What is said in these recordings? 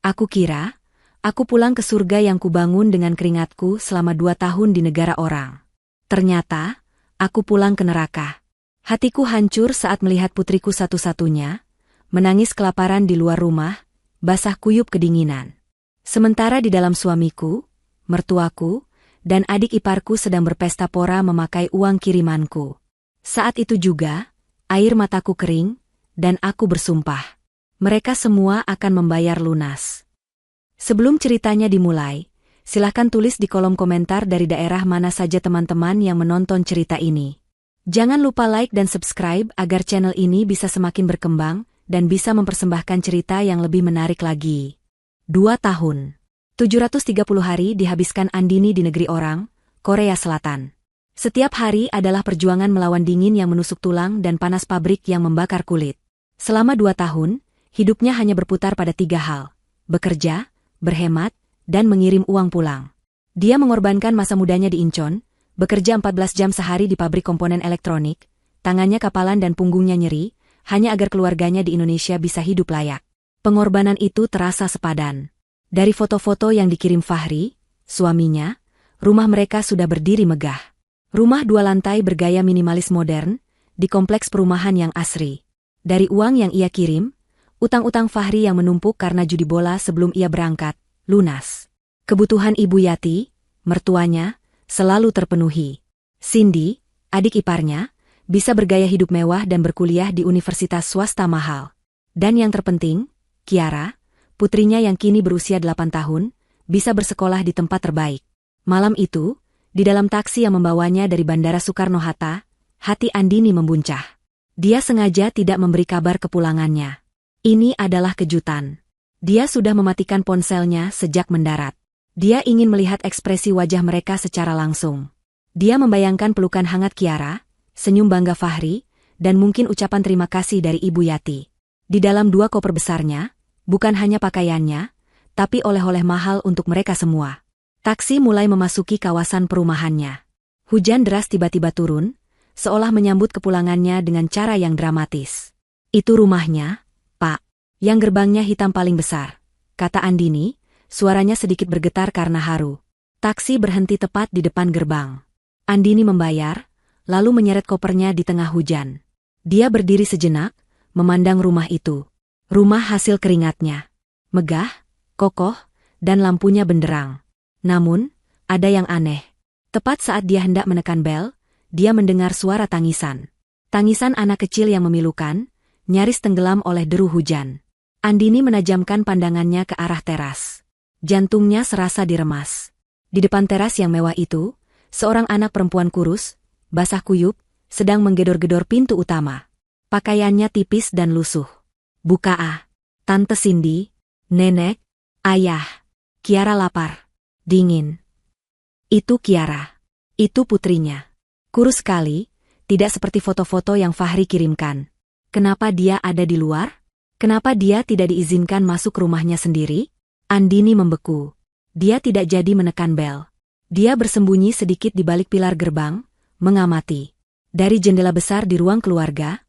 Aku kira, aku pulang ke surga yang kubangun dengan keringatku selama 2 tahun di negara orang. Ternyata, aku pulang ke neraka. Hatiku hancur saat melihat putriku satu-satunya, menangis kelaparan di luar rumah, basah kuyup kedinginan. Sementara di dalam suamiku, mertuaku, dan adik iparku sedang berpesta pora memakai uang kirimanku. Saat itu juga, air mataku kering, dan aku bersumpah. Mereka semua akan membayar lunas. Sebelum ceritanya dimulai, silahkan tulis di kolom komentar dari daerah mana saja teman-teman yang menonton cerita ini. Jangan lupa like dan subscribe agar channel ini bisa semakin berkembang dan bisa mempersembahkan cerita yang lebih menarik lagi. 2 tahun. 730 hari dihabiskan Andini di negeri orang, Korea Selatan. Setiap hari adalah perjuangan melawan dingin yang menusuk tulang dan panas pabrik yang membakar kulit. Selama 2 tahun, hidupnya hanya berputar pada 3 hal: bekerja, berhemat, dan mengirim uang pulang. Dia mengorbankan masa mudanya di Incheon, bekerja 14 jam sehari di pabrik komponen elektronik, tangannya kapalan dan punggungnya nyeri, hanya agar keluarganya di Indonesia bisa hidup layak. Pengorbanan itu terasa sepadan. Dari foto-foto yang dikirim Fahri, suaminya, rumah mereka sudah berdiri megah. Rumah 2 lantai bergaya minimalis modern, di kompleks perumahan yang asri. Dari uang yang ia kirim, utang-utang Fahri yang menumpuk karena judi bola sebelum ia berangkat, lunas. Kebutuhan Ibu Yati, mertuanya, selalu terpenuhi. Cindy, adik iparnya, bisa bergaya hidup mewah dan berkuliah di universitas swasta mahal. Dan yang terpenting, Kiara, putrinya yang kini berusia 8 tahun, bisa bersekolah di tempat terbaik. Malam itu, di dalam taksi yang membawanya dari Bandara Soekarno-Hatta, hati Andini membuncah. Dia sengaja tidak memberi kabar kepulangannya. Ini adalah kejutan. Dia sudah mematikan ponselnya sejak mendarat. Dia ingin melihat ekspresi wajah mereka secara langsung. Dia membayangkan pelukan hangat Kiara, senyum bangga Fahri, dan mungkin ucapan terima kasih dari Ibu Yati. Di dalam 2 koper besarnya, bukan hanya pakaiannya, tapi oleh-oleh mahal untuk mereka semua. Taksi mulai memasuki kawasan perumahannya. Hujan deras tiba-tiba turun, seolah menyambut kepulangannya dengan cara yang dramatis. Itu rumahnya, Pak. Yang gerbangnya hitam paling besar, kata Andini, suaranya sedikit bergetar karena haru. Taksi berhenti tepat di depan gerbang. Andini membayar, lalu menyeret kopernya di tengah hujan. Dia berdiri sejenak, memandang rumah itu. Rumah hasil keringatnya. Megah, kokoh, dan lampunya benderang. Namun, ada yang aneh. Tepat saat dia hendak menekan bel, dia mendengar suara tangisan. Tangisan anak kecil yang memilukan, nyaris tenggelam oleh deru hujan. Andini menajamkan pandangannya ke arah teras. Jantungnya serasa diremas. Di depan teras yang mewah itu, seorang anak perempuan kurus, basah kuyup, sedang menggedor-gedor pintu utama. Pakaiannya tipis dan lusuh. Buka Tante Cindy, Nenek, Ayah. Kiara lapar. Dingin. Itu Kiara. Itu putrinya. Kurus sekali, tidak seperti foto-foto yang Fahri kirimkan. Kenapa dia ada di luar? Kenapa dia tidak diizinkan masuk rumahnya sendiri? Andini membeku. Dia tidak jadi menekan bel. Dia bersembunyi sedikit di balik pilar gerbang, mengamati. Dari jendela besar di ruang keluarga,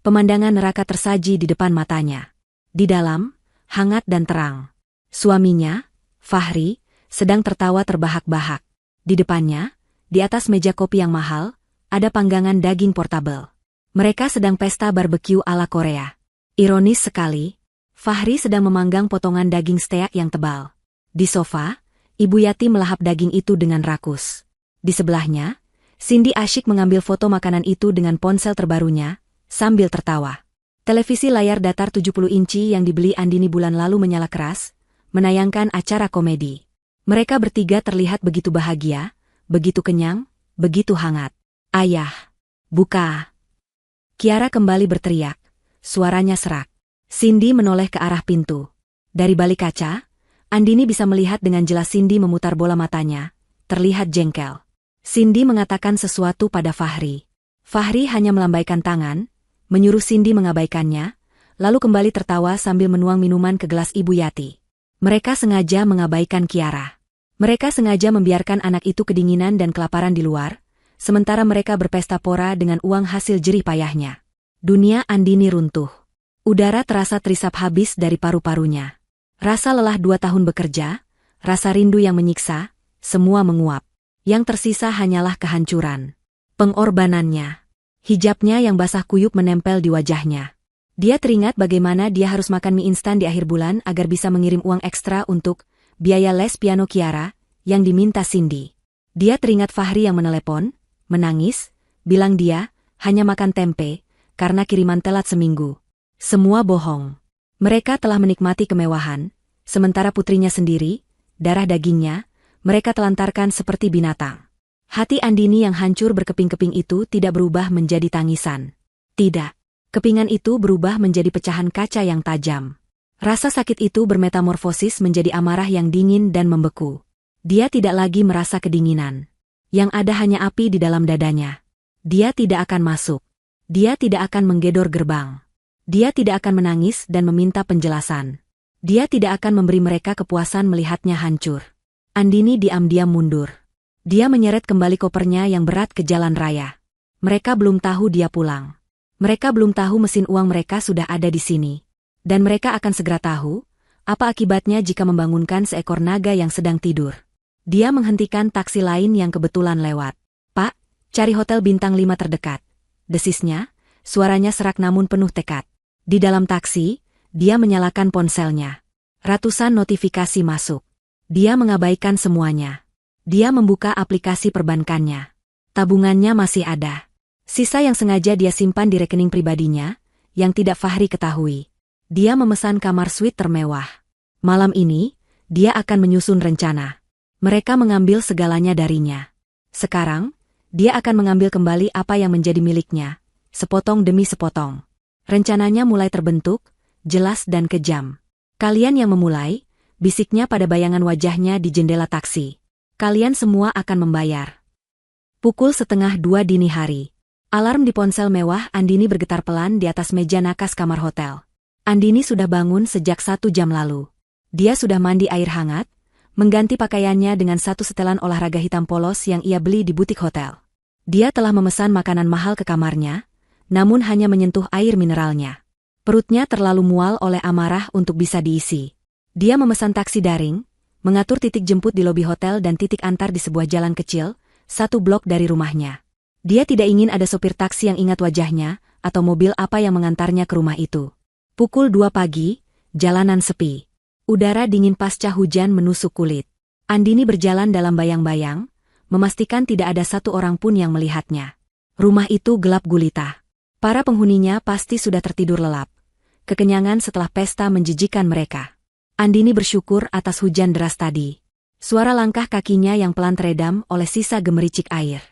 pemandangan neraka tersaji di depan matanya. Di dalam, hangat dan terang. Suaminya, Fahri, sedang tertawa terbahak-bahak. Di depannya, di atas meja kopi yang mahal, ada panggangan daging portabel. Mereka sedang pesta barbeque ala Korea. Ironis sekali, Fahri sedang memanggang potongan daging steak yang tebal. Di sofa, Ibu Yati melahap daging itu dengan rakus. Di sebelahnya, Cindy asyik mengambil foto makanan itu dengan ponsel terbarunya, sambil tertawa. Televisi layar datar 70 inci yang dibeli Andini bulan lalu menyala keras, menayangkan acara komedi. Mereka bertiga terlihat begitu bahagia, begitu kenyang, begitu hangat. Ayah, buka. Kiara kembali berteriak, suaranya serak. Cindy menoleh ke arah pintu. Dari balik kaca, Andini bisa melihat dengan jelas Cindy memutar bola matanya, terlihat jengkel. Cindy mengatakan sesuatu pada Fahri. Fahri hanya melambaikan tangan, menyuruh Cindy mengabaikannya, lalu kembali tertawa sambil menuang minuman ke gelas Ibu Yati. Mereka sengaja mengabaikan Kiara. Mereka sengaja membiarkan anak itu kedinginan dan kelaparan di luar, sementara mereka berpesta pora dengan uang hasil jerih payahnya. Dunia Andini runtuh. Udara terasa terisap habis dari paru-parunya. Rasa lelah 2 tahun bekerja, rasa rindu yang menyiksa, semua menguap. Yang tersisa hanyalah kehancuran. Pengorbanannya. Hijabnya yang basah kuyup menempel di wajahnya. Dia teringat bagaimana dia harus makan mie instan di akhir bulan agar bisa mengirim uang ekstra untuk biaya les piano Kiara yang diminta Cindy. Dia teringat Fahri yang menelepon, menangis, bilang dia hanya makan tempe karena kiriman telat seminggu. Semua bohong. Mereka telah menikmati kemewahan, sementara putrinya sendiri, darah dagingnya, mereka telantarkan seperti binatang. Hati Andini yang hancur berkeping-keping itu tidak berubah menjadi tangisan. Tidak. Kepingan itu berubah menjadi pecahan kaca yang tajam. Rasa sakit itu bermetamorfosis menjadi amarah yang dingin dan membeku. Dia tidak lagi merasa kedinginan. Yang ada hanya api di dalam dadanya. Dia tidak akan masuk. Dia tidak akan menggedor gerbang. Dia tidak akan menangis dan meminta penjelasan. Dia tidak akan memberi mereka kepuasan melihatnya hancur. Andini diam-diam mundur. Dia menyeret kembali kopernya yang berat ke jalan raya. Mereka belum tahu dia pulang. Mereka belum tahu mesin uang mereka sudah ada di sini. Dan mereka akan segera tahu, apa akibatnya jika membangunkan seekor naga yang sedang tidur. Dia menghentikan taksi lain yang kebetulan lewat. "Pak, cari hotel bintang 5 terdekat." Desisnya, suaranya serak namun penuh tekad. Di dalam taksi, dia menyalakan ponselnya. Ratusan notifikasi masuk. Dia mengabaikan semuanya. Dia membuka aplikasi perbankannya. Tabungannya masih ada. Sisa yang sengaja dia simpan di rekening pribadinya, yang tidak Fahri ketahui. Dia memesan kamar suite termewah. Malam ini, dia akan menyusun rencana. Mereka mengambil segalanya darinya. Sekarang, dia akan mengambil kembali apa yang menjadi miliknya, sepotong demi sepotong. Rencananya mulai terbentuk, jelas dan kejam. "Kalian yang memulai," bisiknya pada bayangan wajahnya di jendela taksi. "Kalian semua akan membayar." Pukul 1:30 dini hari. Alarm di ponsel mewah Andini bergetar pelan di atas meja nakas kamar hotel. Andini sudah bangun sejak 1 jam lalu. Dia sudah mandi air hangat, mengganti pakaiannya dengan satu setelan olahraga hitam polos yang ia beli di butik hotel. Dia telah memesan makanan mahal ke kamarnya, namun hanya menyentuh air mineralnya. Perutnya terlalu mual oleh amarah untuk bisa diisi. Dia memesan taksi daring, mengatur titik jemput di lobi hotel dan titik antar di sebuah jalan kecil, 1 blok dari rumahnya. Dia tidak ingin ada sopir taksi yang ingat wajahnya, atau mobil apa yang mengantarnya ke rumah itu. Pukul 2 pagi, jalanan sepi. Udara dingin pasca hujan menusuk kulit. Andini berjalan dalam bayang-bayang, memastikan tidak ada satu orang pun yang melihatnya. Rumah itu gelap gulita. Para penghuninya pasti sudah tertidur lelap. Kekenyangan setelah pesta menjijikan mereka. Andini bersyukur atas hujan deras tadi. Suara langkah kakinya yang pelan teredam oleh sisa gemericik air.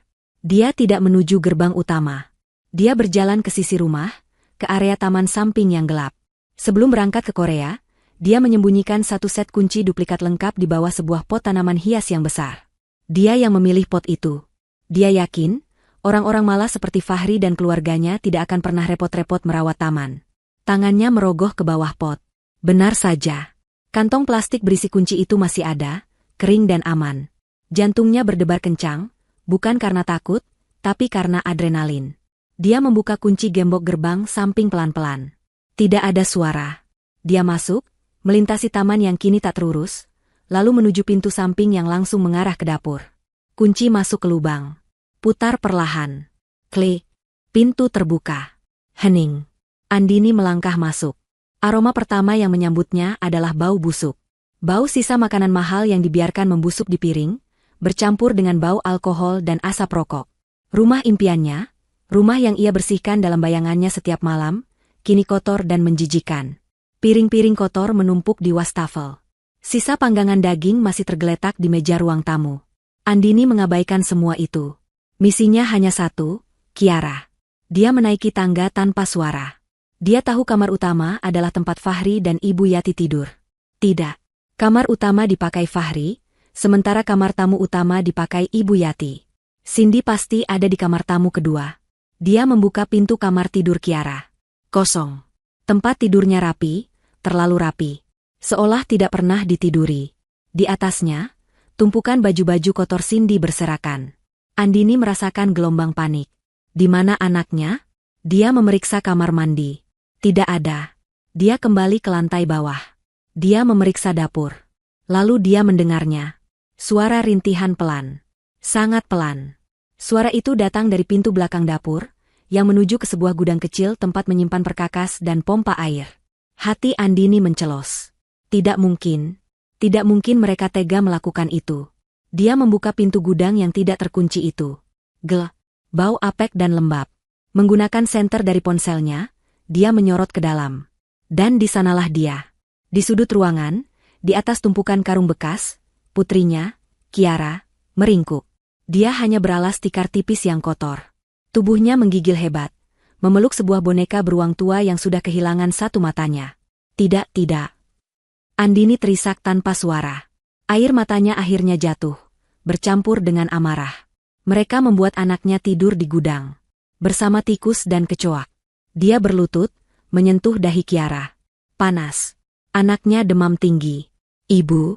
Dia tidak menuju gerbang utama. Dia berjalan ke sisi rumah, ke area taman samping yang gelap. Sebelum berangkat ke Korea, dia menyembunyikan satu set kunci duplikat lengkap di bawah sebuah pot tanaman hias yang besar. Dia yang memilih pot itu. Dia yakin, orang-orang malas seperti Fahri dan keluarganya tidak akan pernah repot-repot merawat taman. Tangannya merogoh ke bawah pot. Benar saja. Kantong plastik berisi kunci itu masih ada, kering dan aman. Jantungnya berdebar kencang, bukan karena takut, tapi karena adrenalin. Dia membuka kunci gembok gerbang samping pelan-pelan. Tidak ada suara. Dia masuk, melintasi taman yang kini tak terurus, lalu menuju pintu samping yang langsung mengarah ke dapur. Kunci masuk ke lubang. Putar perlahan. Klik. Pintu terbuka. Hening. Andini melangkah masuk. Aroma pertama yang menyambutnya adalah bau busuk. Bau sisa makanan mahal yang dibiarkan membusuk di piring, bercampur dengan bau alkohol dan asap rokok. Rumah impiannya, rumah yang ia bersihkan dalam bayangannya setiap malam, kini kotor dan menjijikan. Piring-piring kotor menumpuk di wastafel. Sisa panggangan daging masih tergeletak di meja ruang tamu. Andini mengabaikan semua itu. Misinya hanya satu, Kiara. Dia menaiki tangga tanpa suara. Dia tahu kamar utama adalah tempat Fahri dan Ibu Yati tidur. Tidak. Kamar utama dipakai Fahri, sementara kamar tamu utama dipakai Ibu Yati. Cindy pasti ada di kamar tamu kedua. Dia membuka pintu kamar tidur Kiara. Kosong. Tempat tidurnya rapi, terlalu rapi. Seolah tidak pernah ditiduri. Di atasnya, tumpukan baju-baju kotor Cindy berserakan. Andini merasakan gelombang panik. Di mana anaknya? Dia memeriksa kamar mandi. Tidak ada. Dia kembali ke lantai bawah. Dia memeriksa dapur. Lalu dia mendengarnya. Suara rintihan pelan. Sangat pelan. Suara itu datang dari pintu belakang dapur, yang menuju ke sebuah gudang kecil tempat menyimpan perkakas dan pompa air. Hati Andini mencelos. Tidak mungkin mereka tega melakukan itu. Dia membuka pintu gudang yang tidak terkunci itu. Bau apek dan lembab. Menggunakan senter dari ponselnya, dia menyorot ke dalam. Dan di sanalah dia. Di sudut ruangan, di atas tumpukan karung bekas, putrinya, Kiara, meringkuk. Dia hanya beralas tikar tipis yang kotor. Tubuhnya menggigil hebat, memeluk sebuah boneka beruang tua yang sudah kehilangan satu matanya. Tidak. Andini terisak tanpa suara. Air matanya akhirnya jatuh, bercampur dengan amarah. Mereka membuat anaknya tidur di gudang, bersama tikus dan kecoak. Dia berlutut, menyentuh dahi Kiara. Panas. Anaknya demam tinggi. Ibu.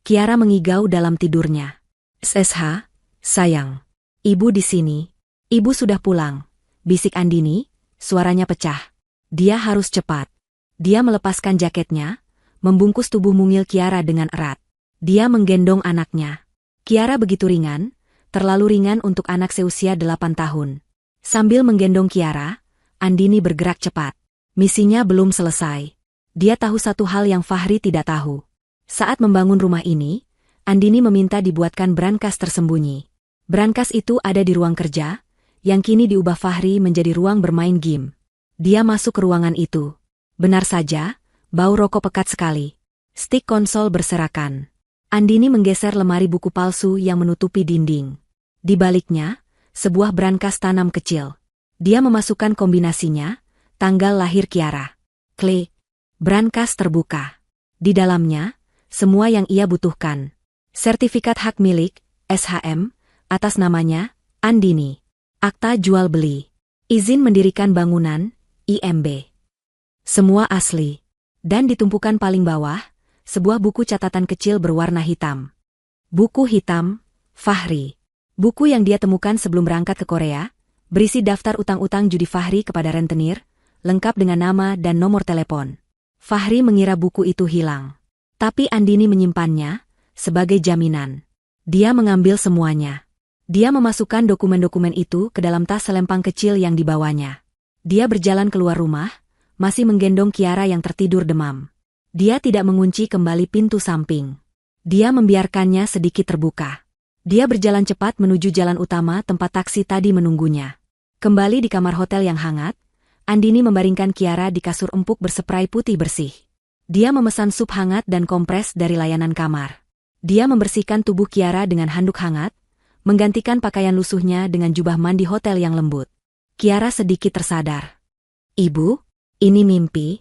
Kiara mengigau dalam tidurnya. SSH, sayang. Ibu di sini. Ibu sudah pulang. Bisik Andini, suaranya pecah. Dia harus cepat. Dia melepaskan jaketnya, membungkus tubuh mungil Kiara dengan erat. Dia menggendong anaknya. Kiara begitu ringan, terlalu ringan untuk anak seusia 8 tahun. Sambil menggendong Kiara, Andini bergerak cepat. Misinya belum selesai. Dia tahu satu hal yang Fahri tidak tahu. Saat membangun rumah ini, Andini meminta dibuatkan brankas tersembunyi. Brankas itu ada di ruang kerja, yang kini diubah Fahri menjadi ruang bermain game. Dia masuk ke ruangan itu. Benar saja, bau rokok pekat sekali. Stik konsol berserakan. Andini menggeser lemari buku palsu yang menutupi dinding. Di baliknya, sebuah brankas tanam kecil. Dia memasukkan kombinasinya, tanggal lahir Kiara. Klik. Brankas terbuka. Di dalamnya, semua yang ia butuhkan. Sertifikat hak milik, SHM, atas namanya, Andini. Akta jual beli. Izin mendirikan bangunan, IMB. Semua asli. Dan di tumpukan paling bawah, sebuah buku catatan kecil berwarna hitam. Buku hitam, Fahri. Buku yang dia temukan sebelum berangkat ke Korea, berisi daftar utang-utang judi Fahri kepada rentenir, lengkap dengan nama dan nomor telepon. Fahri mengira buku itu hilang. Tapi Andini menyimpannya, sebagai jaminan. Dia mengambil semuanya. Dia memasukkan dokumen-dokumen itu ke dalam tas selempang kecil yang dibawanya. Dia berjalan keluar rumah, masih menggendong Kiara yang tertidur demam. Dia tidak mengunci kembali pintu samping. Dia membiarkannya sedikit terbuka. Dia berjalan cepat menuju jalan utama tempat taksi tadi menunggunya. Kembali di kamar hotel yang hangat, Andini membaringkan Kiara di kasur empuk berseprai putih bersih. Dia memesan sup hangat dan kompres dari layanan kamar. Dia membersihkan tubuh Kiara dengan handuk hangat, menggantikan pakaian lusuhnya dengan jubah mandi hotel yang lembut. Kiara sedikit tersadar. Ibu, ini mimpi?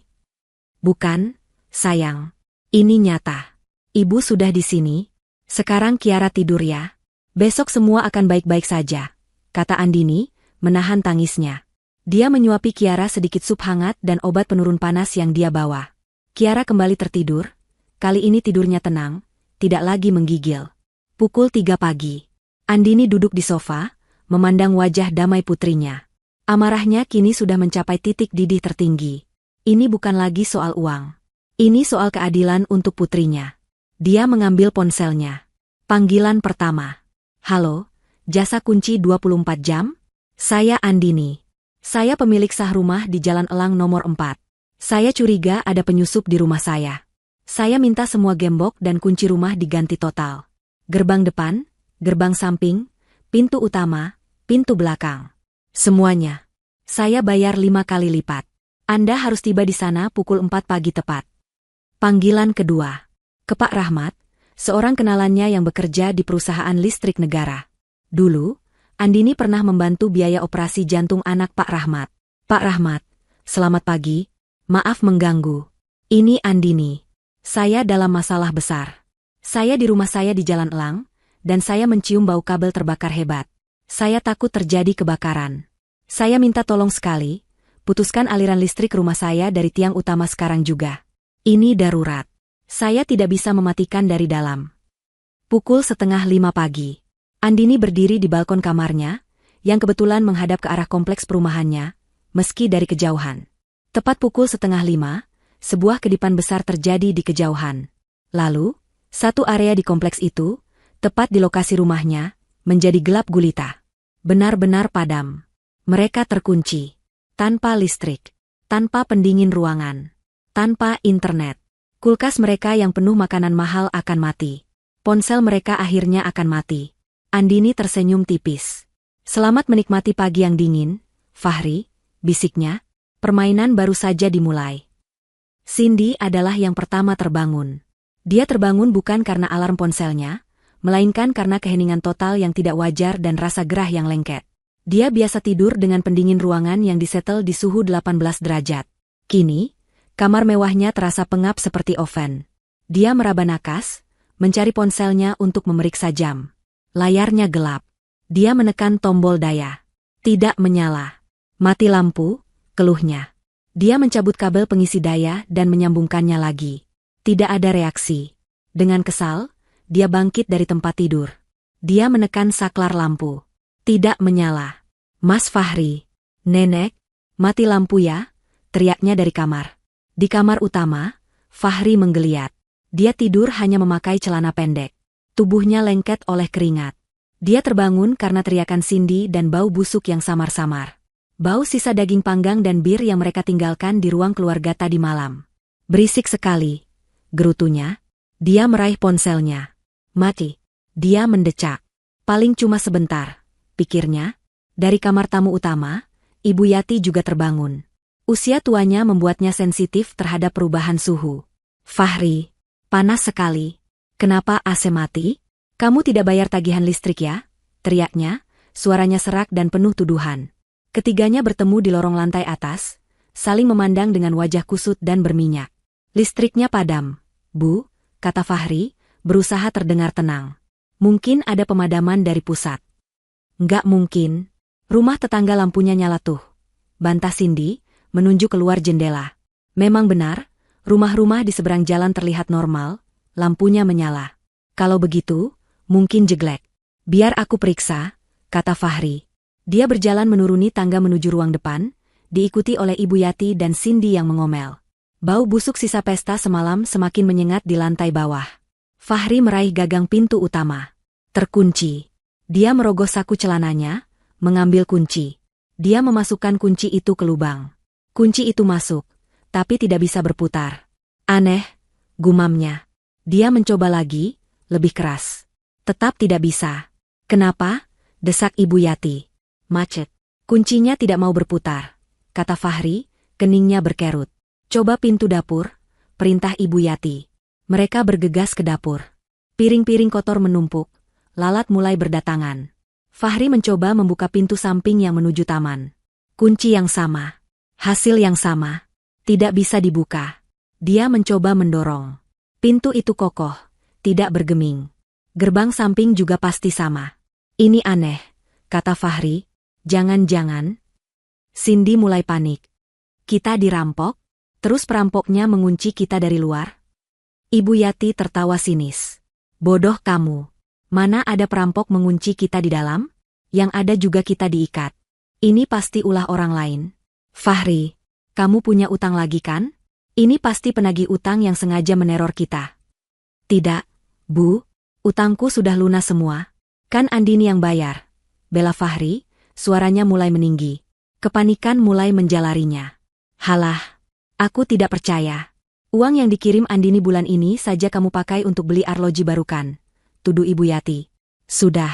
Bukan, sayang. Ini nyata. Ibu sudah di sini. Sekarang Kiara tidur ya. Besok semua akan baik-baik saja, kata Andini, menahan tangisnya. Dia menyuapi Kiara sedikit sup hangat dan obat penurun panas yang dia bawa. Kiara kembali tertidur. Kali ini tidurnya tenang, tidak lagi menggigil. Pukul 3 pagi. Andini duduk di sofa, memandang wajah damai putrinya. Amarahnya kini sudah mencapai titik didih tertinggi. Ini bukan lagi soal uang. Ini soal keadilan untuk putrinya. Dia mengambil ponselnya. Panggilan pertama. Halo, jasa kunci 24 jam? Saya Andini. Saya pemilik sah rumah di Jalan Elang nomor 4. Saya curiga ada penyusup di rumah saya. Saya minta semua gembok dan kunci rumah diganti total. Gerbang depan, gerbang samping, pintu utama, pintu belakang. Semuanya. Saya bayar 5 kali lipat. Anda harus tiba di sana pukul 4 pagi tepat. Panggilan kedua. Ke Pak Rahmat, seorang kenalannya yang bekerja di perusahaan listrik negara. Dulu, Andini pernah membantu biaya operasi jantung anak Pak Rahmat. Pak Rahmat, selamat pagi. Maaf mengganggu. Ini Andini. Saya dalam masalah besar. Saya di rumah saya di Jalan Elang, dan saya mencium bau kabel terbakar hebat. Saya takut terjadi kebakaran. Saya minta tolong sekali, putuskan aliran listrik rumah saya dari tiang utama sekarang juga. Ini darurat. Saya tidak bisa mematikan dari dalam. Pukul 4:30 pagi. Andini berdiri di balkon kamarnya, yang kebetulan menghadap ke arah kompleks perumahannya, meski dari kejauhan. Tepat pukul 4:30, sebuah kedipan besar terjadi di kejauhan. Lalu, satu area di kompleks itu, tepat di lokasi rumahnya, menjadi gelap gulita. Benar-benar padam. Mereka terkunci. Tanpa listrik. Tanpa pendingin ruangan. Tanpa internet. Kulkas mereka yang penuh makanan mahal akan mati. Ponsel mereka akhirnya akan mati. Andini tersenyum tipis. Selamat menikmati pagi yang dingin, Fahri, bisiknya. Permainan baru saja dimulai. Cindy adalah yang pertama terbangun. Dia terbangun bukan karena alarm ponselnya, melainkan karena keheningan total yang tidak wajar dan rasa gerah yang lengket. Dia biasa tidur dengan pendingin ruangan yang disetel di suhu 18 derajat. Kini, kamar mewahnya terasa pengap seperti oven. Dia meraba nakas, mencari ponselnya untuk memeriksa jam. Layarnya gelap. Dia menekan tombol daya. Tidak menyala. Mati lampu, keluhnya. Dia mencabut kabel pengisi daya dan menyambungkannya lagi. Tidak ada reaksi. Dengan kesal, dia bangkit dari tempat tidur. Dia menekan saklar lampu. Tidak menyala. Mas Fahri. Nenek, mati lampu ya, teriaknya dari kamar. Di kamar utama, Fahri menggeliat. Dia tidur hanya memakai celana pendek. Tubuhnya lengket oleh keringat. Dia terbangun karena teriakan Cindy dan bau busuk yang samar-samar. Bau sisa daging panggang dan bir yang mereka tinggalkan di ruang keluarga tadi malam. Berisik sekali, gerutunya. Dia meraih ponselnya. Mati. Dia mendecak. Paling cuma sebentar, pikirnya. Dari kamar tamu utama, Ibu Yati juga terbangun. Usia tuanya membuatnya sensitif terhadap perubahan suhu. Fahri, panas sekali. Kenapa AC mati? Kamu tidak bayar tagihan listrik ya? Teriaknya, suaranya serak dan penuh tuduhan. Ketiganya bertemu di lorong lantai atas, saling memandang dengan wajah kusut dan berminyak. Listriknya padam, Bu, kata Fahri, berusaha terdengar tenang. Mungkin ada pemadaman dari pusat. Nggak mungkin. Rumah tetangga lampunya nyala tuh. Bantah Cindy, menunjuk keluar jendela. Memang benar, rumah-rumah di seberang jalan terlihat normal, lampunya menyala. Kalau begitu, mungkin jeglek. Biar aku periksa, kata Fahri. Dia berjalan menuruni tangga menuju ruang depan, diikuti oleh Ibu Yati dan Cindy yang mengomel. Bau busuk sisa pesta semalam semakin menyengat di lantai bawah. Fahri meraih gagang pintu utama. Terkunci. Dia merogoh saku celananya, mengambil kunci. Dia memasukkan kunci itu ke lubang. Kunci itu masuk, tapi tidak bisa berputar. Aneh, gumamnya. Dia mencoba lagi, lebih keras. Tetap tidak bisa. Kenapa? Desak Ibu Yati. Macet. Kuncinya tidak mau berputar, kata Fahri, keningnya berkerut. Coba pintu dapur, perintah Ibu Yati. Mereka bergegas ke dapur. Piring-piring kotor menumpuk, lalat mulai berdatangan. Fahri mencoba membuka pintu samping yang menuju taman. Kunci yang sama. Hasil yang sama. Tidak bisa dibuka. Dia mencoba mendorong. Pintu itu kokoh, tidak bergeming. Gerbang samping juga pasti sama. Ini aneh, kata Fahri. Jangan-jangan. Cindy mulai panik. Kita dirampok? Terus perampoknya mengunci kita dari luar? Ibu Yati tertawa sinis. Bodoh kamu. Mana ada perampok mengunci kita di dalam? Yang ada juga kita diikat. Ini pasti ulah orang lain. Fahri, kamu punya utang lagi kan? Ini pasti penagih utang yang sengaja meneror kita. Tidak, Bu. Utangku sudah lunas semua. Kan Andini yang bayar. Bela Fahri, suaranya mulai meninggi. Kepanikan mulai menjalarinya. Halah, aku tidak percaya. Uang yang dikirim Andini bulan ini saja kamu pakai untuk beli arloji baru kan? Tuduh Ibu Yati. Sudah.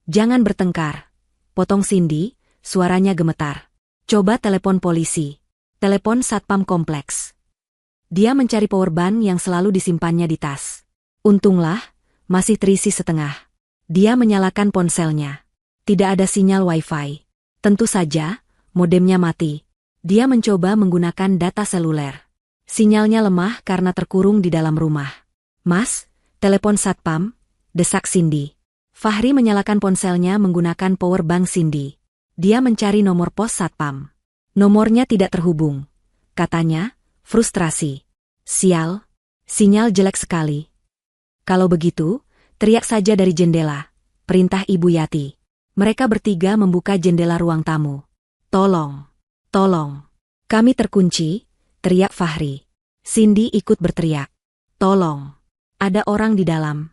Jangan bertengkar. Potong Cindy, suaranya gemetar. Coba telepon polisi. Telepon satpam kompleks. Dia mencari powerbank yang selalu disimpannya di tas. Untunglah, masih terisi setengah. Dia menyalakan ponselnya. Tidak ada sinyal wifi. Tentu saja, modemnya mati. Dia mencoba menggunakan data seluler. Sinyalnya lemah karena terkurung di dalam rumah. Mas, telepon satpam, desak Cindy. Fahri menyalakan ponselnya menggunakan powerbank Cindy. Dia mencari nomor pos satpam. Nomornya tidak terhubung. Katanya, frustrasi. Sial, sinyal jelek sekali. Kalau begitu, teriak saja dari jendela, perintah Ibu Yati. Mereka bertiga membuka jendela ruang tamu. Tolong, tolong. Kami terkunci, teriak Fahri. Cindy ikut berteriak. Tolong, ada orang di dalam.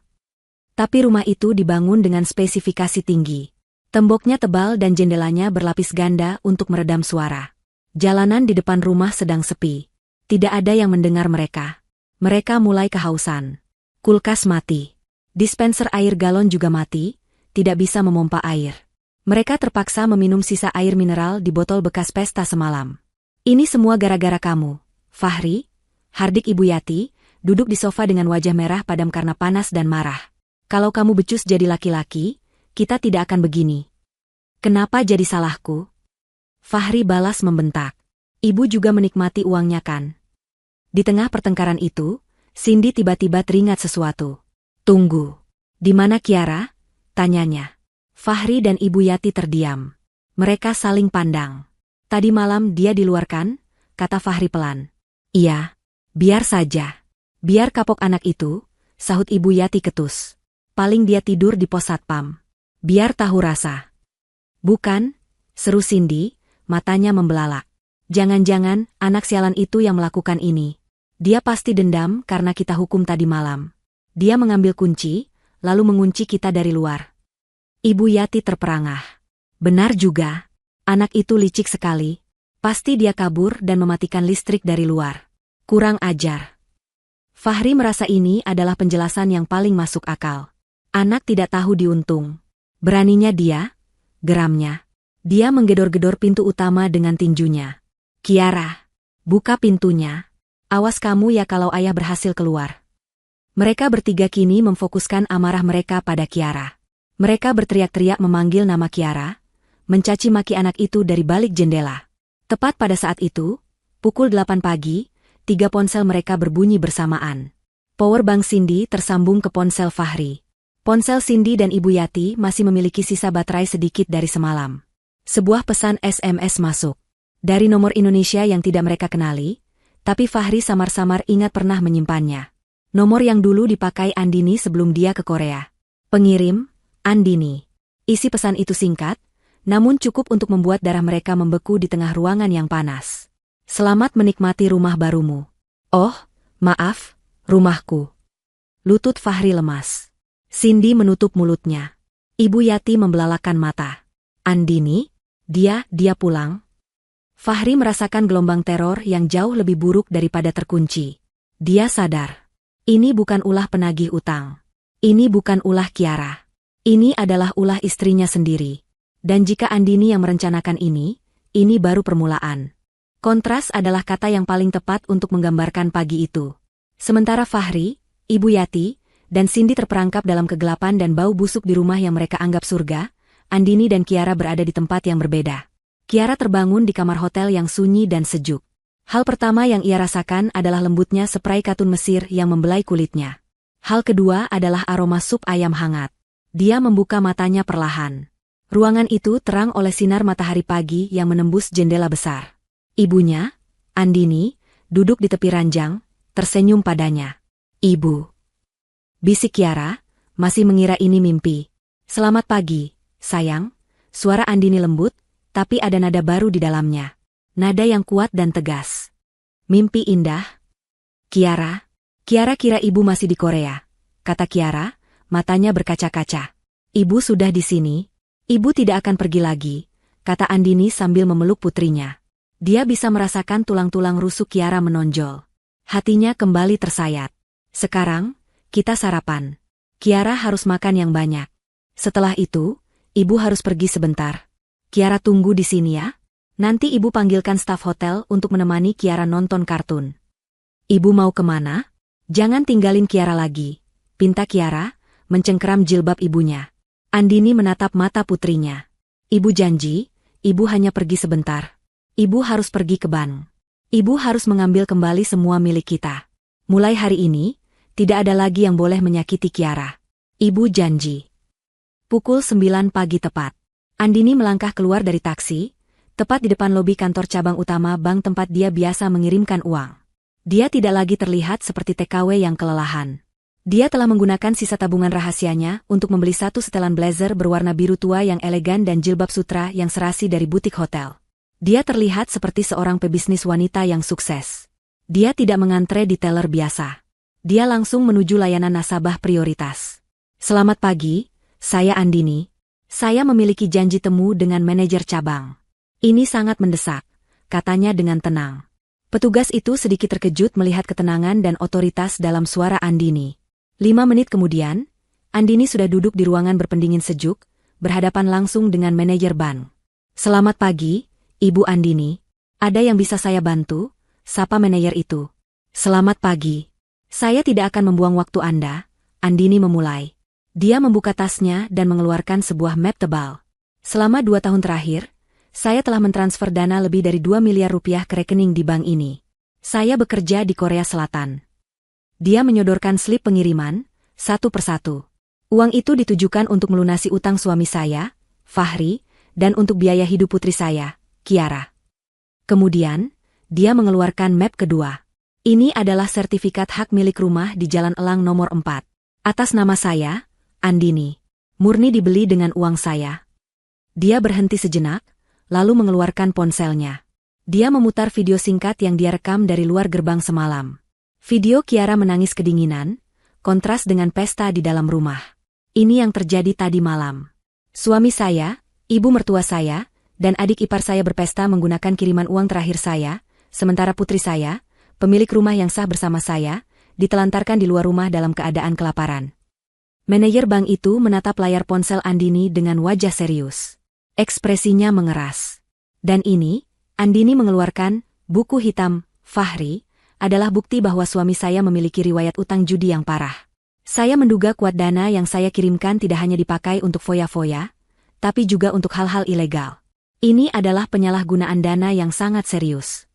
Tapi rumah itu dibangun dengan spesifikasi tinggi. Temboknya tebal dan jendelanya berlapis ganda untuk meredam suara. Jalanan di depan rumah sedang sepi. Tidak ada yang mendengar mereka. Mereka mulai kehausan. Kulkas mati. Dispenser air galon juga mati, tidak bisa memompa air. Mereka terpaksa meminum sisa air mineral di botol bekas pesta semalam. Ini semua gara-gara kamu, Fahri. Hardik Ibu Yati, duduk di sofa dengan wajah merah padam karena panas dan marah. Kalau kamu becus jadi laki-laki, kita tidak akan begini. Kenapa jadi salahku? Fahri balas membentak. Ibu juga menikmati uangnya kan? Di tengah pertengkaran itu, Cindy tiba-tiba teringat sesuatu. Tunggu. Di mana Kiara? Tanyanya. Fahri dan Ibu Yati terdiam. Mereka saling pandang. Tadi malam dia di luar kan? Kata Fahri pelan. Iya. Biar saja. Biar kapok anak itu, sahut Ibu Yati ketus. Paling dia tidur di pos satpam. Biar tahu rasa. Bukan, seru Cindy, matanya membelalak. Jangan-jangan anak sialan itu yang melakukan ini. Dia pasti dendam karena kita hukum tadi malam. Dia mengambil kunci, lalu mengunci kita dari luar. Ibu Yati terperangah. Benar juga. Anak itu licik sekali. Pasti dia kabur dan mematikan listrik dari luar. Kurang ajar. Fahri merasa ini adalah penjelasan yang paling masuk akal. Anak tidak tahu diuntung. Beraninya dia, geramnya. Dia menggedor-gedor pintu utama dengan tinjunya. Kiara, buka pintunya. Awas kamu ya kalau ayah berhasil keluar. Mereka bertiga kini memfokuskan amarah mereka pada Kiara. Mereka berteriak-teriak memanggil nama Kiara, mencaci maki anak itu dari balik jendela. Tepat pada saat itu, pukul 8 pagi, 3 ponsel mereka berbunyi bersamaan. Powerbank Cindy tersambung ke ponsel Fahri. Ponsel Cindy dan Ibu Yati masih memiliki sisa baterai sedikit dari semalam. Sebuah pesan SMS masuk. Dari nomor Indonesia yang tidak mereka kenali, tapi Fahri samar-samar ingat pernah menyimpannya. Nomor yang dulu dipakai Andini sebelum dia ke Korea. Pengirim, Andini. Isi pesan itu singkat, namun cukup untuk membuat darah mereka membeku di tengah ruangan yang panas. Selamat menikmati rumah barumu. Oh, maaf, rumahku. Lutut Fahri lemas. Cindy menutup mulutnya. Ibu Yati membelalakkan mata. Andini? Dia pulang? Fahri merasakan gelombang teror yang jauh lebih buruk daripada terkunci. Dia sadar. Ini bukan ulah penagih utang. Ini bukan ulah Kiara. Ini adalah ulah istrinya sendiri. Dan jika Andini yang merencanakan ini baru permulaan. Kontras adalah kata yang paling tepat untuk menggambarkan pagi itu. Sementara Fahri, Ibu Yati, dan Cindy terperangkap dalam kegelapan dan bau busuk di rumah yang mereka anggap surga, Andini dan Kiara berada di tempat yang berbeda. Kiara terbangun di kamar hotel yang sunyi dan sejuk. Hal pertama yang ia rasakan adalah lembutnya spray katun Mesir yang membelai kulitnya. Hal kedua adalah aroma sup ayam hangat. Dia membuka matanya perlahan. Ruangan itu terang oleh sinar matahari pagi yang menembus jendela besar. Ibunya, Andini, duduk di tepi ranjang, tersenyum padanya. Ibu. Bisik Kiara, masih mengira ini mimpi. Selamat pagi, sayang. Suara Andini lembut, tapi ada nada baru di dalamnya. Nada yang kuat dan tegas. Mimpi indah? Kiara? Kiara kira ibu masih di Korea, kata Kiara, matanya berkaca-kaca. Ibu sudah di sini. Ibu tidak akan pergi lagi, kata Andini sambil memeluk putrinya. Dia bisa merasakan tulang-tulang rusuk Kiara menonjol. Hatinya kembali tersayat. Sekarang, kita sarapan. Kiara harus makan yang banyak. Setelah itu, ibu harus pergi sebentar. Kiara tunggu di sini ya. Nanti ibu panggilkan staf hotel untuk menemani Kiara nonton kartun. Ibu mau kemana? Jangan tinggalin Kiara lagi, pinta Kiara, mencengkeram jilbab ibunya. Andini menatap mata putrinya. Ibu janji, ibu hanya pergi sebentar. Ibu harus pergi ke Ban. Ibu harus mengambil kembali semua milik kita. Mulai hari ini, tidak ada lagi yang boleh menyakiti Kiara. Ibu janji. Pukul 9 pagi tepat. Andini melangkah keluar dari taksi, tepat di depan lobi kantor cabang utama bank tempat dia biasa mengirimkan uang. Dia tidak lagi terlihat seperti TKW yang kelelahan. Dia telah menggunakan sisa tabungan rahasianya untuk membeli satu setelan blazer berwarna biru tua yang elegan dan jilbab sutra yang serasi dari butik hotel. Dia terlihat seperti seorang pebisnis wanita yang sukses. Dia tidak mengantre di teller biasa. Dia langsung menuju layanan nasabah prioritas. Selamat pagi, saya Andini. Saya memiliki janji temu dengan manajer cabang. Ini sangat mendesak, katanya dengan tenang. Petugas itu sedikit terkejut melihat ketenangan dan otoritas dalam suara Andini. 5 menit kemudian, Andini sudah duduk di ruangan berpendingin sejuk, berhadapan langsung dengan manajer bank. Selamat pagi, Ibu Andini. Ada yang bisa saya bantu? Sapa manajer itu. Selamat pagi. Saya tidak akan membuang waktu Anda, Andini memulai. Dia membuka tasnya dan mengeluarkan sebuah map tebal. Selama 2 tahun terakhir, saya telah mentransfer dana lebih dari 2 miliar rupiah ke rekening di bank ini. Saya bekerja di Korea Selatan. Dia menyodorkan slip pengiriman, satu persatu. Uang itu ditujukan untuk melunasi utang suami saya, Fahri, dan untuk biaya hidup putri saya, Kiara. Kemudian, dia mengeluarkan map kedua. Ini adalah sertifikat hak milik rumah di Jalan Elang nomor 4. Atas nama saya, Andini. Murni dibeli dengan uang saya. Dia berhenti sejenak, lalu mengeluarkan ponselnya. Dia memutar video singkat yang dia rekam dari luar gerbang semalam. Video Kiara menangis kedinginan, kontras dengan pesta di dalam rumah. Ini yang terjadi tadi malam. Suami saya, ibu mertua saya, dan adik ipar saya berpesta menggunakan kiriman uang terakhir saya, sementara putri saya, pemilik rumah yang sah bersama saya, ditelantarkan di luar rumah dalam keadaan kelaparan. Manajer bank itu menatap layar ponsel Andini dengan wajah serius. Ekspresinya mengeras. Dan ini, Andini mengeluarkan, buku hitam, Fahri, adalah bukti bahwa suami saya memiliki riwayat utang judi yang parah. Saya menduga kuat dana yang saya kirimkan tidak hanya dipakai untuk foya-foya, tapi juga untuk hal-hal ilegal. Ini adalah penyalahgunaan dana yang sangat serius.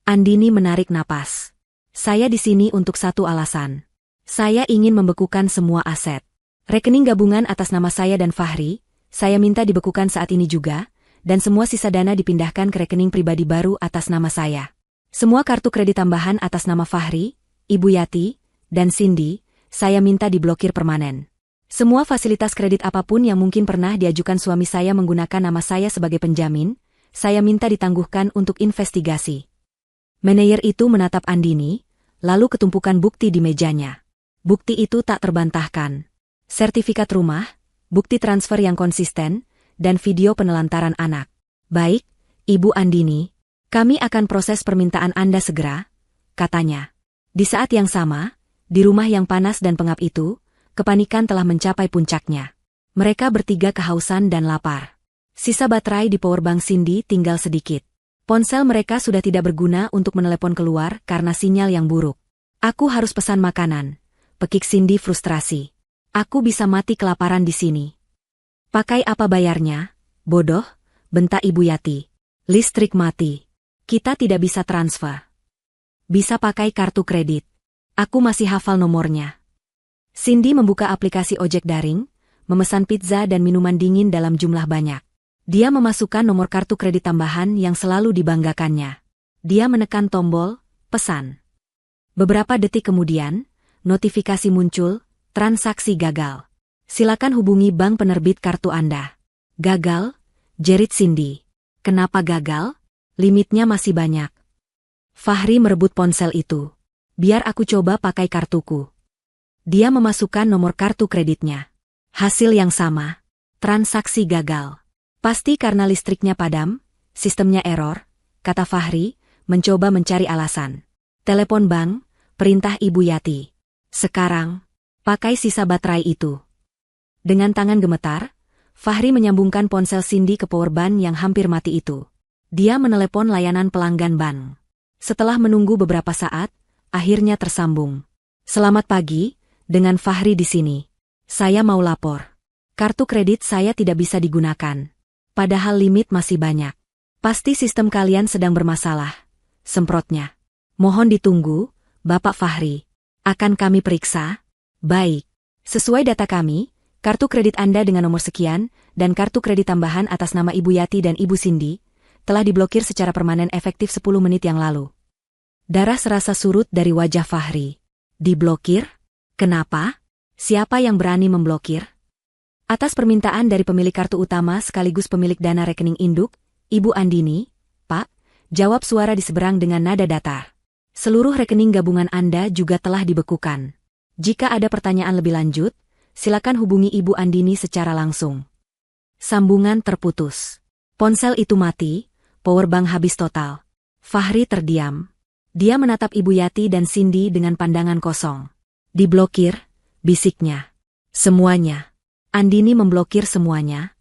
Andini menarik napas. Saya di sini untuk satu alasan. Saya ingin membekukan semua aset. Rekening gabungan atas nama saya dan Fahri, saya minta dibekukan saat ini juga, dan semua sisa dana dipindahkan ke rekening pribadi baru atas nama saya. Semua kartu kredit tambahan atas nama Fahri, Ibu Yati, dan Cindy, saya minta diblokir permanen. Semua fasilitas kredit apapun yang mungkin pernah diajukan suami saya menggunakan nama saya sebagai penjamin, saya minta ditangguhkan untuk investigasi. Manajer itu menatap Andini, lalu ketumpukan bukti di mejanya. Bukti itu tak terbantahkan. Sertifikat rumah, bukti transfer yang konsisten, dan video penelantaran anak. Baik, Ibu Andini, kami akan proses permintaan Anda segera, katanya. Di saat yang sama, di rumah yang panas dan pengap itu, kepanikan telah mencapai puncaknya. Mereka bertiga kehausan dan lapar. Sisa baterai di powerbank Cindy tinggal sedikit. Ponsel mereka sudah tidak berguna untuk menelepon keluar karena sinyal yang buruk. Aku harus pesan makanan, pekik Cindy frustrasi. Aku bisa mati kelaparan di sini. Pakai apa bayarnya? Bodoh, bentak Ibu Yati. Listrik mati. Kita tidak bisa transfer. Bisa pakai kartu kredit. Aku masih hafal nomornya. Cindy membuka aplikasi ojek daring, memesan pizza dan minuman dingin dalam jumlah banyak. Dia memasukkan nomor kartu kredit tambahan yang selalu dibanggakannya. Dia menekan tombol, pesan. Beberapa detik kemudian, notifikasi muncul, transaksi gagal. Silakan hubungi bank penerbit kartu Anda. Gagal? Jerit Cindy. Kenapa gagal? Limitnya masih banyak. Fahri merebut ponsel itu. Biar aku coba pakai kartuku. Dia memasukkan nomor kartu kreditnya. Hasil yang sama. Transaksi gagal. Pasti karena listriknya padam, sistemnya error, kata Fahri, mencoba mencari alasan. Telepon bank, perintah Ibu Yati. Sekarang, pakai sisa baterai itu. Dengan tangan gemetar, Fahri menyambungkan ponsel Cindy ke powerbank yang hampir mati itu. Dia menelepon layanan pelanggan bank. Setelah menunggu beberapa saat, akhirnya tersambung. Selamat pagi, dengan Fahri di sini. Saya mau lapor. Kartu kredit saya tidak bisa digunakan. Padahal limit masih banyak. Pasti sistem kalian sedang bermasalah. Semprotnya. Mohon ditunggu, Bapak Fahri. Akan kami periksa. Baik. Sesuai data kami, kartu kredit Anda dengan nomor sekian, dan kartu kredit tambahan atas nama Ibu Yati dan Ibu Cindy, telah diblokir secara permanen efektif 10 menit yang lalu. Darah serasa surut dari wajah Fahri. Diblokir? Kenapa? Siapa yang berani memblokir? Atas permintaan dari pemilik kartu utama sekaligus pemilik dana rekening induk, Ibu Andini, Pak, jawab suara di seberang dengan nada datar. Seluruh rekening gabungan Anda juga telah dibekukan. Jika ada pertanyaan lebih lanjut, silakan hubungi Ibu Andini secara langsung. Sambungan terputus. Ponsel itu mati, powerbank habis total. Fahri terdiam. Dia menatap Ibu Yati dan Cindy dengan pandangan kosong. Diblokir, bisiknya. Semuanya. Andini memblokir semuanya.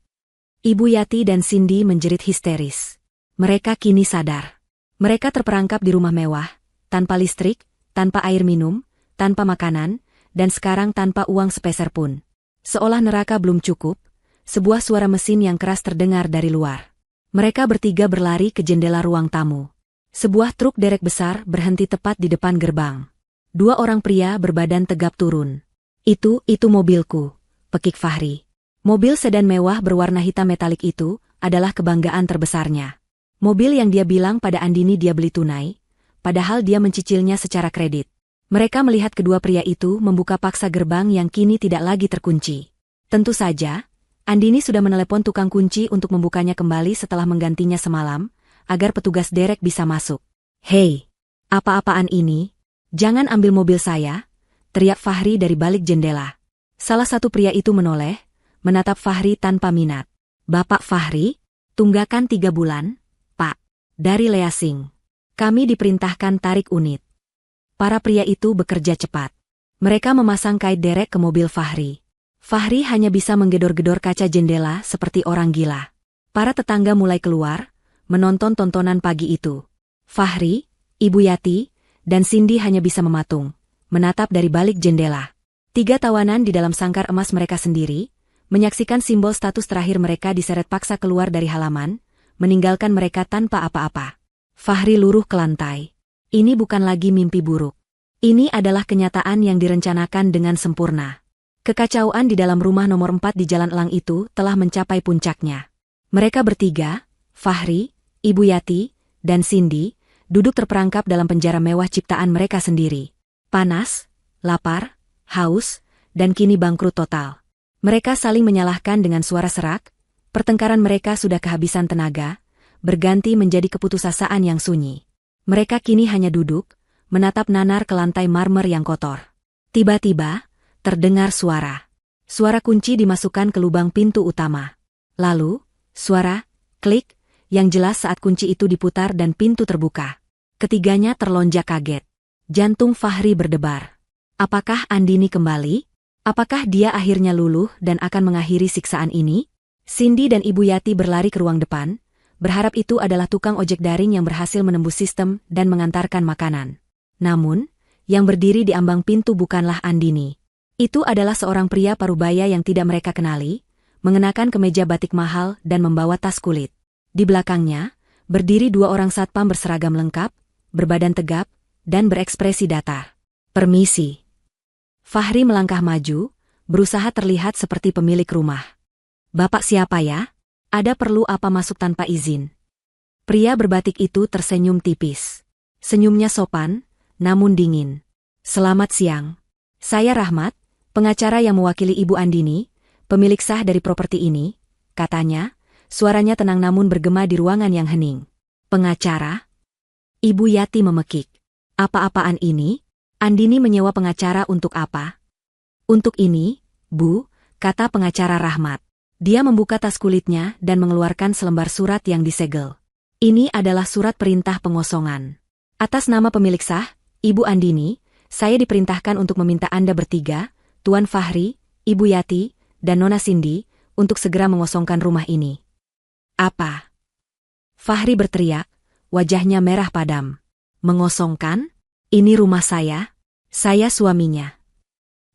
Ibu Yati dan Cindy menjerit histeris. Mereka kini sadar. Mereka terperangkap di rumah mewah, tanpa listrik, tanpa air minum, tanpa makanan, dan sekarang tanpa uang sepeser pun. Seolah neraka belum cukup, sebuah suara mesin yang keras terdengar dari luar. Mereka bertiga berlari ke jendela ruang tamu. Sebuah truk derek besar berhenti tepat di depan gerbang. Dua orang pria berbadan tegap turun. Itu mobilku, pekik Fahri. Mobil sedan mewah berwarna hitam metalik itu adalah kebanggaan terbesarnya. Mobil yang dia bilang pada Andini dia beli tunai, padahal dia mencicilnya secara kredit. Mereka melihat kedua pria itu membuka paksa gerbang yang kini tidak lagi terkunci. Tentu saja, Andini sudah menelepon tukang kunci untuk membukanya kembali setelah menggantinya semalam, agar petugas derek bisa masuk. "Hei, apa-apaan ini? Jangan ambil mobil saya," teriak Fahri dari balik jendela. Salah satu pria itu menoleh, menatap Fahri tanpa minat. "Bapak Fahri? Tunggakan 3 bulan, Pak. Dari Leasing. Kami diperintahkan tarik unit." Para pria itu bekerja cepat. Mereka memasang kait derek ke mobil Fahri. Fahri hanya bisa menggedor-gedor kaca jendela seperti orang gila. Para tetangga mulai keluar, menonton tontonan pagi itu. Fahri, Ibu Yati, dan Cindy hanya bisa mematung, menatap dari balik jendela. 3 tawanan di dalam sangkar emas mereka sendiri, menyaksikan simbol status terakhir mereka diseret paksa keluar dari halaman, meninggalkan mereka tanpa apa-apa. Fahri luruh ke lantai. Ini bukan lagi mimpi buruk. Ini adalah kenyataan yang direncanakan dengan sempurna. Kekacauan di dalam rumah nomor 4 di Jalan Elang itu telah mencapai puncaknya. Mereka bertiga, Fahri, Ibu Yati, dan Cindy, duduk terperangkap dalam penjara mewah ciptaan mereka sendiri. Panas, lapar, haus, dan kini bangkrut total. Mereka saling menyalahkan dengan suara serak, pertengkaran mereka sudah kehabisan tenaga, berganti menjadi keputusasaan yang sunyi. Mereka kini hanya duduk, menatap nanar ke lantai marmer yang kotor. Tiba-tiba, terdengar suara. Suara kunci dimasukkan ke lubang pintu utama. Lalu, suara, klik, yang jelas saat kunci itu diputar dan pintu terbuka. Ketiganya terlonjak kaget. Jantung Fahri berdebar. Apakah Andini kembali? Apakah dia akhirnya luluh dan akan mengakhiri siksaan ini? Cindy dan Ibu Yati berlari ke ruang depan, berharap itu adalah tukang ojek daring yang berhasil menembus sistem dan mengantarkan makanan. Namun, yang berdiri di ambang pintu bukanlah Andini. Itu adalah seorang pria parubaya yang tidak mereka kenali, mengenakan kemeja batik mahal dan membawa tas kulit. Di belakangnya, berdiri 2 orang satpam berseragam lengkap, berbadan tegap, dan berekspresi datar. "Permisi." Fahri melangkah maju, berusaha terlihat seperti pemilik rumah. "Bapak siapa ya? Ada perlu apa masuk tanpa izin?" Pria berbatik itu tersenyum tipis. Senyumnya sopan, namun dingin. "Selamat siang. Saya Rahmat, pengacara yang mewakili Ibu Andini, pemilik sah dari properti ini," katanya. Suaranya tenang namun bergema di ruangan yang hening. "Pengacara?" Ibu Yati memekik. "Apa-apaan ini? Andini menyewa pengacara untuk apa?" "Untuk ini, Bu," kata pengacara Rahmat. Dia membuka tas kulitnya dan mengeluarkan selembar surat yang disegel. "Ini adalah surat perintah pengosongan. Atas nama pemilik sah, Ibu Andini, saya diperintahkan untuk meminta Anda bertiga, Tuan Fahri, Ibu Yati, dan Nona Cindy, untuk segera mengosongkan rumah ini." "Apa?" Fahri berteriak, wajahnya merah padam. "Mengosongkan? Ini rumah saya. Saya suaminya."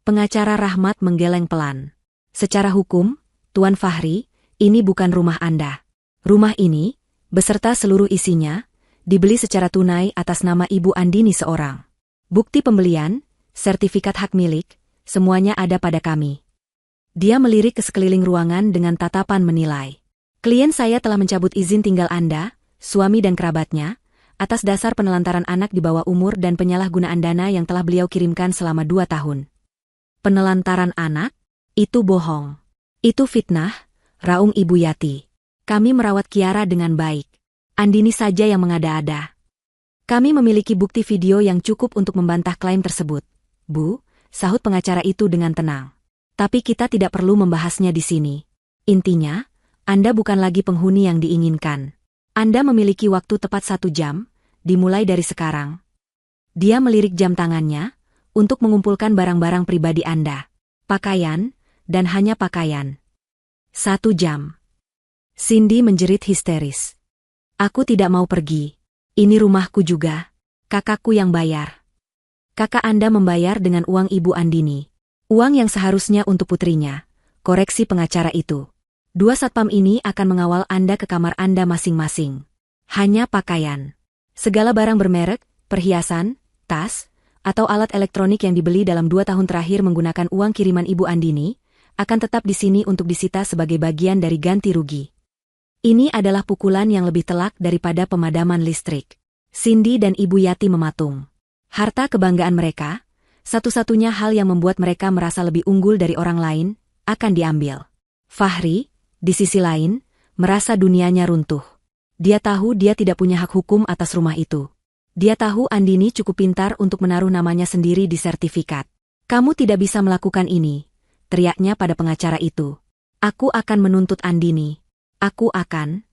Pengacara Rahmat menggeleng pelan. "Secara hukum, Tuan Fahri, ini bukan rumah Anda. Rumah ini, beserta seluruh isinya, dibeli secara tunai atas nama Ibu Andini seorang. Bukti pembelian, sertifikat hak milik, semuanya ada pada kami." Dia melirik ke sekeliling ruangan dengan tatapan menilai. "Klien saya telah mencabut izin tinggal Anda, suami dan kerabatnya, atas dasar penelantaran anak di bawah umur dan penyalahgunaan dana yang telah beliau kirimkan selama 2 tahun. "Penelantaran anak? Itu bohong. Itu fitnah," raung Ibu Yati. "Kami merawat Kiara dengan baik. Andini saja yang mengada-ada." Kami memiliki bukti video yang cukup untuk membantah klaim tersebut, Bu, sahut pengacara itu dengan tenang. Tapi kita tidak perlu membahasnya di sini. Intinya, Anda bukan lagi penghuni yang diinginkan. Anda memiliki waktu tepat 1 jam, dimulai dari sekarang. Dia melirik jam tangannya, untuk mengumpulkan barang-barang pribadi Anda. Pakaian, dan hanya pakaian. 1 jam. Cindy menjerit histeris. Aku tidak mau pergi. Ini rumahku juga. Kakakku yang bayar. Kakak Anda membayar dengan uang Ibu Andini. Uang yang seharusnya untuk putrinya. Koreksi pengacara itu. 2 satpam ini akan mengawal Anda ke kamar Anda masing-masing. Hanya pakaian. Segala barang bermerek, perhiasan, tas, atau alat elektronik yang dibeli dalam 2 tahun terakhir menggunakan uang kiriman Ibu Andini, akan tetap di sini untuk disita sebagai bagian dari ganti rugi. Ini adalah pukulan yang lebih telak daripada pemadaman listrik. Cindy dan Ibu Yati mematung. Harta kebanggaan mereka, satu-satunya hal yang membuat mereka merasa lebih unggul dari orang lain, akan diambil. Fahri, di sisi lain, merasa dunianya runtuh. Dia tahu dia tidak punya hak hukum atas rumah itu. Dia tahu Andini cukup pintar untuk menaruh namanya sendiri di sertifikat. Kamu tidak bisa melakukan ini, teriaknya pada pengacara itu. Aku akan menuntut Andini. Aku akan.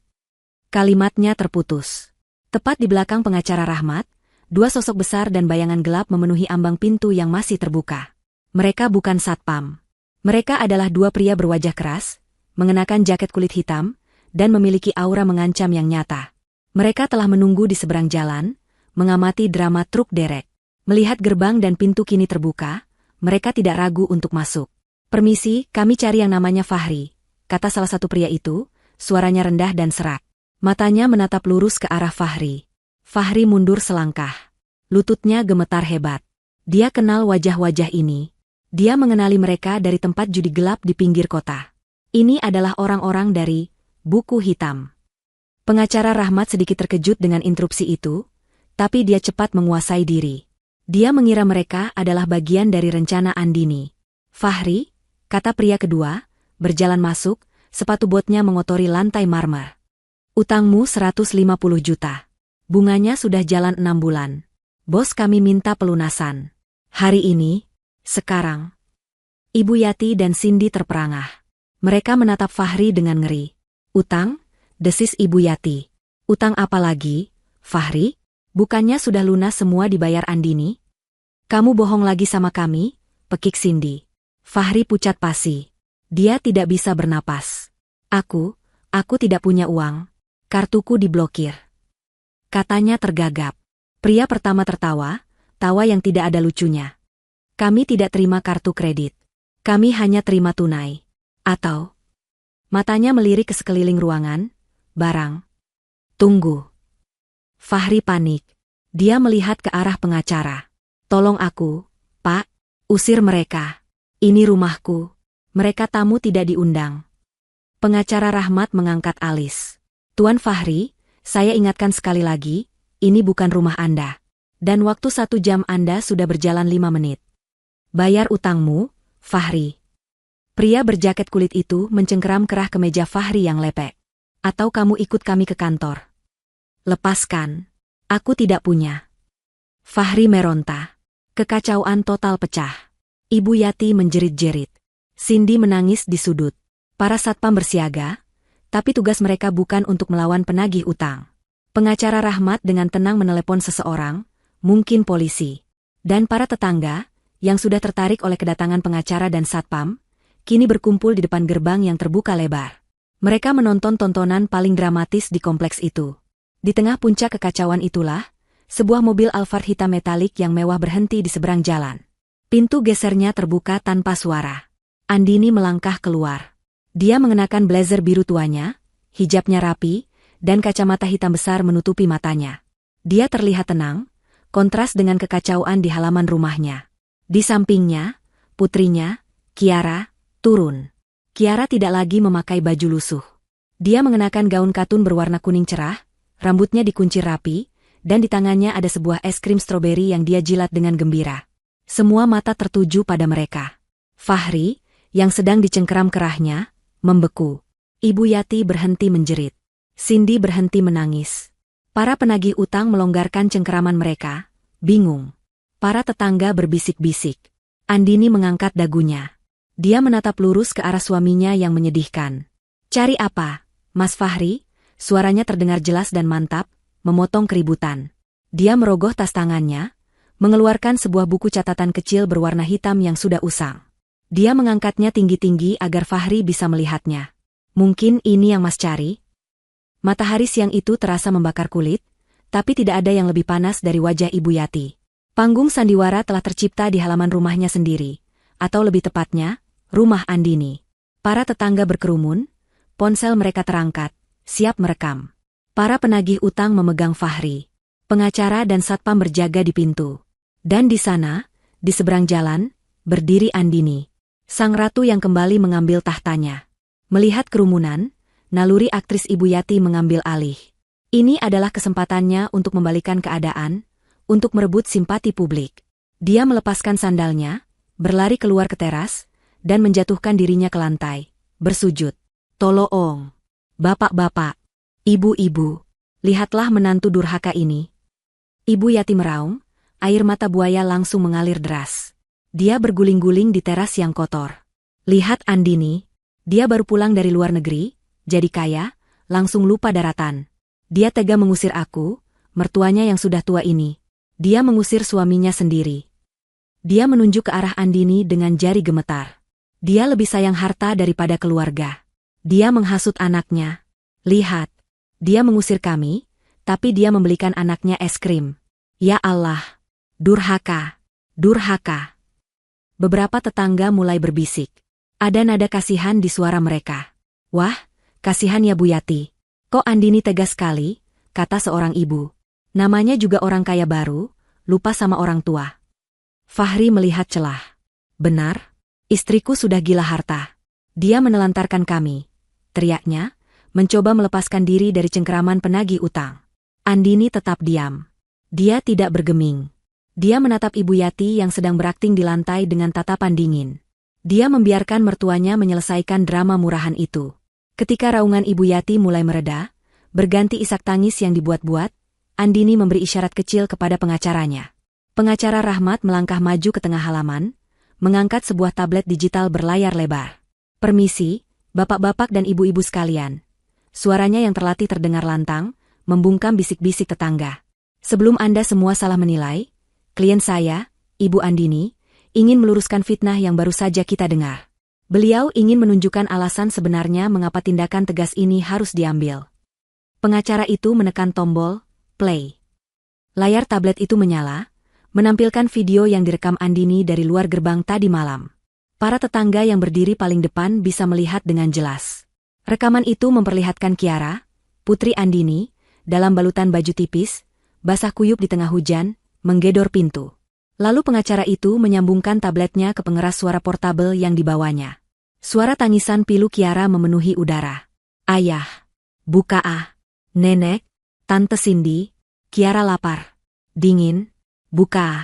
Kalimatnya terputus. Tepat di belakang pengacara Rahmat, 2 sosok besar dan bayangan gelap memenuhi ambang pintu yang masih terbuka. Mereka bukan satpam. Mereka adalah 2 pria berwajah keras, mengenakan jaket kulit hitam, dan memiliki aura mengancam yang nyata. Mereka telah menunggu di seberang jalan, mengamati drama truk derek. Melihat gerbang dan pintu kini terbuka, mereka tidak ragu untuk masuk. Permisi, kami cari yang namanya Fahri, kata salah satu pria itu, suaranya rendah dan serak. Matanya menatap lurus ke arah Fahri. Fahri mundur selangkah. Lututnya gemetar hebat. Dia kenal wajah-wajah ini. Dia mengenali mereka dari tempat judi gelap di pinggir kota. Ini adalah orang-orang dari Buku Hitam. Pengacara Rahmat sedikit terkejut dengan interupsi itu, tapi dia cepat menguasai diri. Dia mengira mereka adalah bagian dari rencana Andini. Fahri, kata pria kedua, berjalan masuk, sepatu botnya mengotori lantai marmer. Utangmu 150 juta. Bunganya sudah jalan 6 bulan. Bos kami minta pelunasan. Hari ini, sekarang. Ibu Yati dan Cindy terperangah. Mereka menatap Fahri dengan ngeri. Utang? Desis Ibu Yati. Utang apa lagi, Fahri? Bukannya sudah lunas semua dibayar Andini? Kamu bohong lagi sama kami, pekik Cindy. Fahri pucat pasi. Dia tidak bisa bernapas. Aku tidak punya uang. Kartuku diblokir. Katanya tergagap. Pria pertama tertawa, tawa yang tidak ada lucunya. Kami tidak terima kartu kredit. Kami hanya terima tunai. Atau? Matanya melirik ke sekeliling ruangan. Barang. Tunggu. Fahri panik. Dia melihat ke arah pengacara. Tolong aku, Pak. Usir mereka. Ini rumahku. Mereka tamu tidak diundang. Pengacara Rahmat mengangkat alis. Tuan Fahri, saya ingatkan sekali lagi, ini bukan rumah Anda. Dan waktu 1 jam Anda sudah berjalan 5 menit. Bayar utangmu, Fahri. Pria berjaket kulit itu mencengkeram kerah ke meja Fahri yang lepek. Atau kamu ikut kami ke kantor. Lepaskan. Aku tidak punya. Fahri meronta. Kekacauan total pecah. Ibu Yati menjerit-jerit. Cindy menangis di sudut. Para satpam bersiaga, tapi tugas mereka bukan untuk melawan penagih utang. Pengacara Rahmat dengan tenang menelepon seseorang, mungkin polisi. Dan para tetangga, yang sudah tertarik oleh kedatangan pengacara dan satpam, kini berkumpul di depan gerbang yang terbuka lebar. Mereka menonton tontonan paling dramatis di kompleks itu. Di tengah puncak kekacauan itulah, sebuah mobil Alphard hitam metalik yang mewah berhenti di seberang jalan. Pintu gesernya terbuka tanpa suara. Andini melangkah keluar. Dia mengenakan blazer biru tuanya, hijabnya rapi, dan kacamata hitam besar menutupi matanya. Dia terlihat tenang, kontras dengan kekacauan di halaman rumahnya. Di sampingnya, putrinya, Kiara, turun. Kiara tidak lagi memakai baju lusuh. Dia mengenakan gaun katun berwarna kuning cerah, rambutnya dikuncir rapi, dan di tangannya ada sebuah es krim stroberi yang dia jilat dengan gembira. Semua mata tertuju pada mereka. Fahri, yang sedang dicengkeram kerahnya, membeku. Ibu Yati berhenti menjerit. Cindy berhenti menangis. Para penagih utang melonggarkan cengkeraman mereka, bingung. Para tetangga berbisik-bisik. Andini mengangkat dagunya. Dia menatap lurus ke arah suaminya yang menyedihkan. "Cari apa, Mas Fahri?" Suaranya terdengar jelas dan mantap, memotong keributan. Dia merogoh tas tangannya, mengeluarkan sebuah buku catatan kecil berwarna hitam yang sudah usang. Dia mengangkatnya tinggi-tinggi agar Fahri bisa melihatnya. "Mungkin ini yang Mas cari?" Matahari siang itu terasa membakar kulit, tapi tidak ada yang lebih panas dari wajah Ibu Yati. Panggung sandiwara telah tercipta di halaman rumahnya sendiri, atau lebih tepatnya, rumah Andini. Para tetangga berkerumun, ponsel mereka terangkat, siap merekam. Para penagih utang memegang Fahri. Pengacara dan satpam berjaga di pintu. Dan di sana, di seberang jalan, berdiri Andini, sang ratu yang kembali mengambil tahtanya. Melihat kerumunan, naluri aktris Ibu Yati mengambil alih. Ini adalah kesempatannya untuk membalikan keadaan, untuk merebut simpati publik. Dia melepaskan sandalnya, berlari keluar ke teras, dan menjatuhkan dirinya ke lantai, bersujud. "Tolong, bapak-bapak, ibu-ibu, lihatlah menantu durhaka ini." Ibu Yati meraung, air mata buaya langsung mengalir deras. Dia berguling-guling di teras yang kotor. "Lihat Andini, dia baru pulang dari luar negeri, jadi kaya, langsung lupa daratan. Dia tega mengusir aku, mertuanya yang sudah tua ini. Dia mengusir suaminya sendiri." Dia menunjuk ke arah Andini dengan jari gemetar. "Dia lebih sayang harta daripada keluarga. Dia menghasut anaknya. Lihat, dia mengusir kami, tapi dia membelikan anaknya es krim. Ya Allah, durhaka, durhaka." Beberapa tetangga mulai berbisik. Ada nada kasihan di suara mereka. "Wah, kasihan ya Bu Yati. Kok Andini tegas sekali," kata seorang ibu. "Namanya juga orang kaya baru, lupa sama orang tua." Fahri melihat celah. "Benar, istriku sudah gila harta. Dia menelantarkan kami," teriaknya, mencoba melepaskan diri dari cengkeraman penagih utang. Andini tetap diam. Dia tidak bergeming. Dia menatap Ibu Yati yang sedang berakting di lantai dengan tatapan dingin. Dia membiarkan mertuanya menyelesaikan drama murahan itu. Ketika raungan Ibu Yati mulai mereda, berganti isak tangis yang dibuat-buat, Andini memberi isyarat kecil kepada pengacaranya. Pengacara Rahmat melangkah maju ke tengah halaman, mengangkat sebuah tablet digital berlayar lebar. "Permisi, bapak-bapak dan ibu-ibu sekalian." Suaranya yang terlatih terdengar lantang, membungkam bisik-bisik tetangga. "Sebelum Anda semua salah menilai, klien saya, Ibu Andini, ingin meluruskan fitnah yang baru saja kita dengar. Beliau ingin menunjukkan alasan sebenarnya mengapa tindakan tegas ini harus diambil." Pengacara itu menekan tombol play. Layar tablet itu menyala, menampilkan video yang direkam Andini dari luar gerbang tadi malam. Para tetangga yang berdiri paling depan bisa melihat dengan jelas. Rekaman itu memperlihatkan Kiara, putri Andini, dalam balutan baju tipis, basah kuyup di tengah hujan, menggedor pintu. Lalu pengacara itu menyambungkan tabletnya ke pengeras suara portabel yang dibawanya. Suara tangisan pilu Kiara memenuhi udara. "Ayah, buka ah. Nenek, Tante Cindy, Kiara lapar. Dingin, buka ah."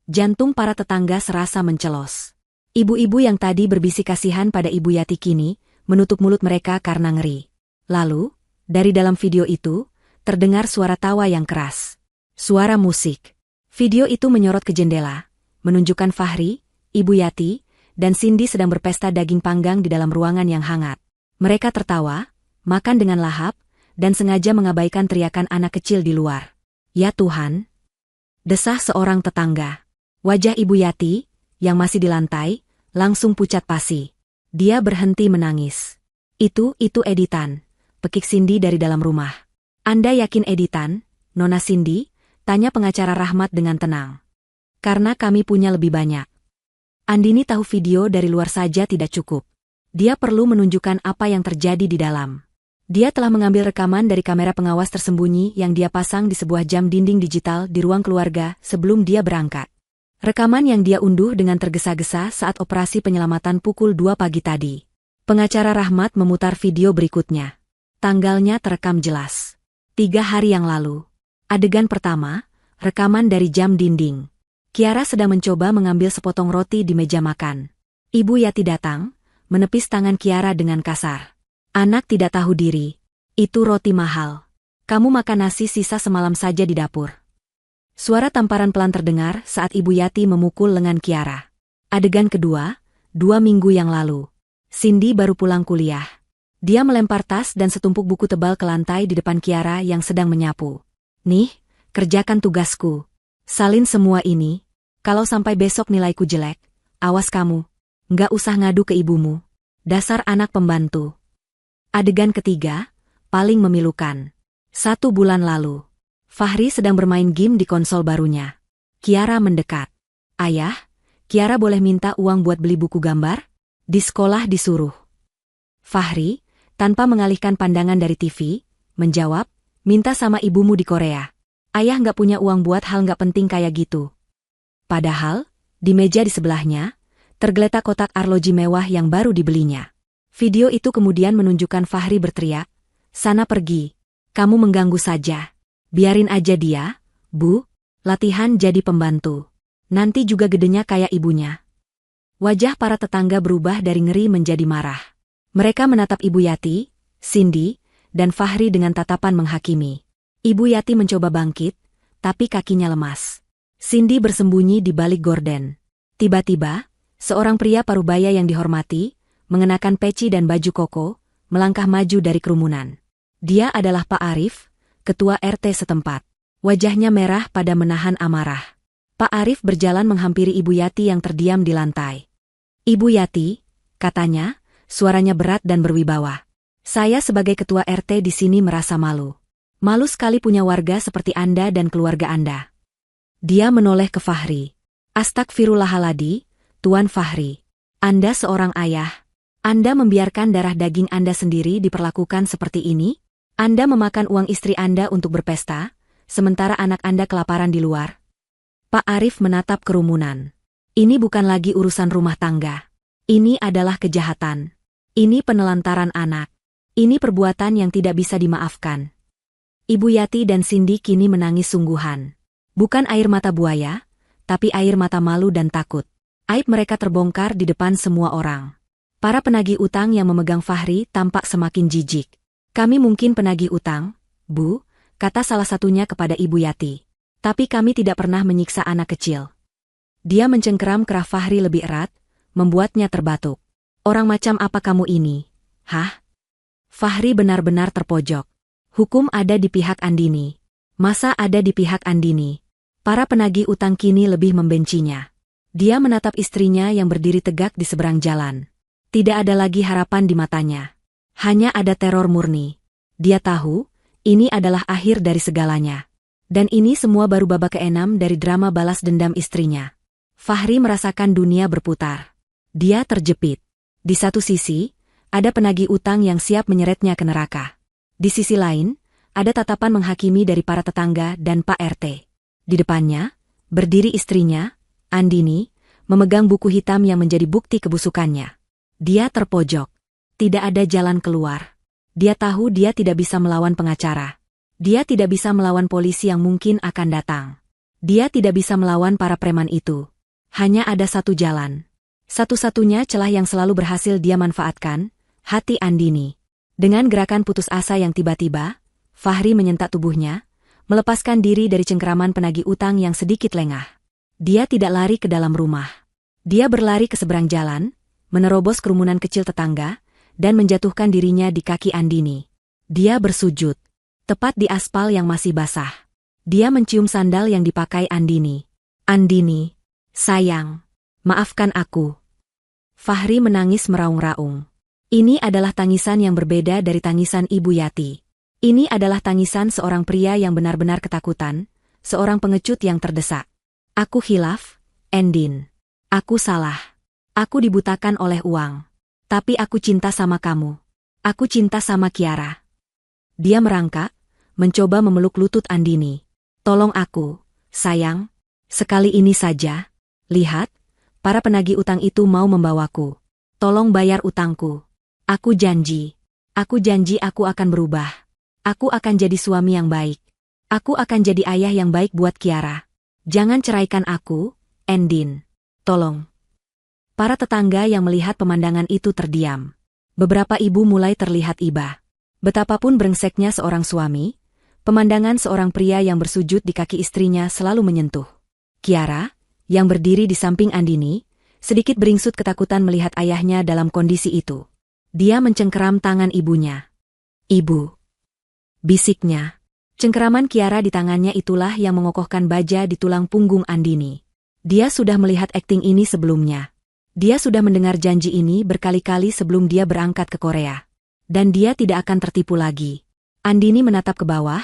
Jantung para tetangga serasa mencelos. Ibu-ibu yang tadi berbisik kasihan pada Ibu Yati kini menutup mulut mereka karena ngeri. Lalu, dari dalam video itu, terdengar suara tawa yang keras. Suara musik. Video itu menyorot ke jendela, menunjukkan Fahri, Ibu Yati, dan Cindy sedang berpesta daging panggang di dalam ruangan yang hangat. Mereka tertawa, makan dengan lahap, dan sengaja mengabaikan teriakan anak kecil di luar. "Ya Tuhan!" desah seorang tetangga. Wajah Ibu Yati, yang masih di lantai, langsung pucat pasi. Dia berhenti menangis. Itu editan," pekik Cindy dari dalam rumah. "Anda yakin editan, Nona Cindy?" tanya pengacara Rahmat dengan tenang. "Karena kami punya lebih banyak." Andini tahu video dari luar saja tidak cukup. Dia perlu menunjukkan apa yang terjadi di dalam. Dia telah mengambil rekaman dari kamera pengawas tersembunyi yang dia pasang di sebuah jam dinding digital di ruang keluarga sebelum dia berangkat. Rekaman yang dia unduh dengan tergesa-gesa saat operasi penyelamatan pukul 2 pagi tadi. Pengacara Rahmat memutar video berikutnya. Tanggalnya terekam jelas. 3 hari yang lalu. Adegan pertama, rekaman dari jam dinding. Kiara sedang mencoba mengambil sepotong roti di meja makan. Ibu Yati datang, menepis tangan Kiara dengan kasar. "Anak tidak tahu diri. Itu roti mahal. Kamu makan nasi sisa semalam saja di dapur. Suara tamparan pelan terdengar saat Ibu Yati memukul lengan Kiara. Adegan kedua, 2 minggu yang lalu. Cindy baru pulang kuliah. Dia melempar tas dan setumpuk buku tebal ke lantai di depan Kiara yang sedang menyapu. Nih, kerjakan tugasku. Salin semua ini. Kalau sampai besok nilaiku jelek, awas kamu. Nggak usah ngadu ke ibumu. Dasar anak pembantu. Adegan ketiga, paling memilukan. 1 bulan lalu. Fahri sedang bermain game di konsol barunya. Kiara mendekat. Ayah, Kiara boleh minta uang buat beli buku gambar? Di sekolah disuruh. Fahri, tanpa mengalihkan pandangan dari TV, menjawab, minta sama ibumu di Korea. Ayah nggak punya uang buat hal nggak penting kayak gitu. Padahal, di meja di sebelahnya, tergeletak kotak arloji mewah yang baru dibelinya. Video itu kemudian menunjukkan Fahri berteriak, sana pergi. Kamu mengganggu saja. Biarin aja dia, Bu. Latihan jadi pembantu. Nanti juga gedenya kayak ibunya. Wajah para tetangga berubah dari ngeri menjadi marah. Mereka menatap Ibu Yati, Cindy, dan Fahri dengan tatapan menghakimi. Ibu Yati mencoba bangkit, tapi kakinya lemas. Cindy bersembunyi di balik gorden. Tiba-tiba, seorang pria parubaya yang dihormati, mengenakan peci dan baju koko, melangkah maju dari kerumunan. Dia adalah Pak Arif, ketua RT setempat. Wajahnya merah pada menahan amarah. Pak Arif berjalan menghampiri Ibu Yati yang terdiam di lantai. Ibu Yati, katanya, suaranya berat dan berwibawa. Saya sebagai ketua RT di sini merasa malu. Malu sekali punya warga seperti Anda dan keluarga Anda. Dia menoleh ke Fahri. Astagfirullahaladzim, Tuan Fahri. Anda seorang ayah. Anda membiarkan darah daging Anda sendiri diperlakukan seperti ini? Anda memakan uang istri Anda untuk berpesta, sementara anak Anda kelaparan di luar. Pak Arif menatap kerumunan. Ini bukan lagi urusan rumah tangga. Ini adalah kejahatan. Ini penelantaran anak. Ini perbuatan yang tidak bisa dimaafkan. Ibu Yati dan Cindy kini menangis sungguhan. Bukan air mata buaya, tapi air mata malu dan takut. Aib mereka terbongkar di depan semua orang. Para penagih utang yang memegang Fahri tampak semakin jijik. Kami mungkin penagih utang, Bu, kata salah satunya kepada Ibu Yati. Tapi kami tidak pernah menyiksa anak kecil. Dia mencengkeram kerah Fahri lebih erat, membuatnya terbatuk. Orang macam apa kamu ini? Hah? Fahri benar-benar terpojok. Hukum ada di pihak Andini. Masa ada di pihak Andini? Para penagih utang kini lebih membencinya. Dia menatap istrinya yang berdiri tegak di seberang jalan. Tidak ada lagi harapan di matanya. Hanya ada teror murni. Dia tahu, ini adalah akhir dari segalanya. Dan ini semua baru babak ke-6 dari drama balas dendam istrinya. Fahri merasakan dunia berputar. Dia terjepit. Di satu sisi, ada penagih utang yang siap menyeretnya ke neraka. Di sisi lain, ada tatapan menghakimi dari para tetangga dan Pak RT. Di depannya, berdiri istrinya, Andini, memegang buku hitam yang menjadi bukti kebusukannya. Dia terpojok. Tidak ada jalan keluar. Dia tahu dia tidak bisa melawan pengacara. Dia tidak bisa melawan polisi yang mungkin akan datang. Dia tidak bisa melawan para preman itu. Hanya ada satu jalan. Satu-satunya celah yang selalu berhasil dia manfaatkan, hati Andini. Dengan gerakan putus asa yang tiba-tiba, Fahri menyentak tubuhnya, melepaskan diri dari cengkeraman penagih utang yang sedikit lengah. Dia tidak lari ke dalam rumah. Dia berlari ke seberang jalan, menerobos kerumunan kecil tetangga, dan menjatuhkan dirinya di kaki Andini. Dia bersujud, tepat di aspal yang masih basah. Dia mencium sandal yang dipakai Andini. Andini, sayang, maafkan aku. Fahri menangis meraung-raung. Ini adalah tangisan yang berbeda dari tangisan Ibu Yati. Ini adalah tangisan seorang pria yang benar-benar ketakutan, seorang pengecut yang terdesak. Aku khilaf, Endin. Aku salah. Aku dibutakan oleh uang. Tapi aku cinta sama kamu. Aku cinta sama Kiara. Dia merangkak, mencoba memeluk lutut Andini. Tolong aku, sayang. Sekali ini saja. Lihat, para penagih utang itu mau membawaku. Tolong bayar utangku. Aku janji. Aku janji aku akan berubah. Aku akan jadi suami yang baik. Aku akan jadi ayah yang baik buat Kiara. Jangan ceraikan aku, Endin. Tolong. Para tetangga yang melihat pemandangan itu terdiam. Beberapa ibu mulai terlihat iba. Betapapun brengseknya seorang suami, Pemandangan seorang pria yang bersujud di kaki istrinya selalu menyentuh. Kiara, yang berdiri di samping Andini, sedikit beringsut ketakutan melihat ayahnya dalam kondisi itu. Dia mencengkeram tangan ibunya. "Ibu," bisiknya. Cengkeraman Kiara di tangannya itulah yang mengokohkan baja di tulang punggung Andini. Dia sudah melihat akting ini sebelumnya. Dia sudah mendengar janji ini berkali-kali sebelum dia berangkat ke Korea. Dan dia tidak akan tertipu lagi. Andini menatap ke bawah,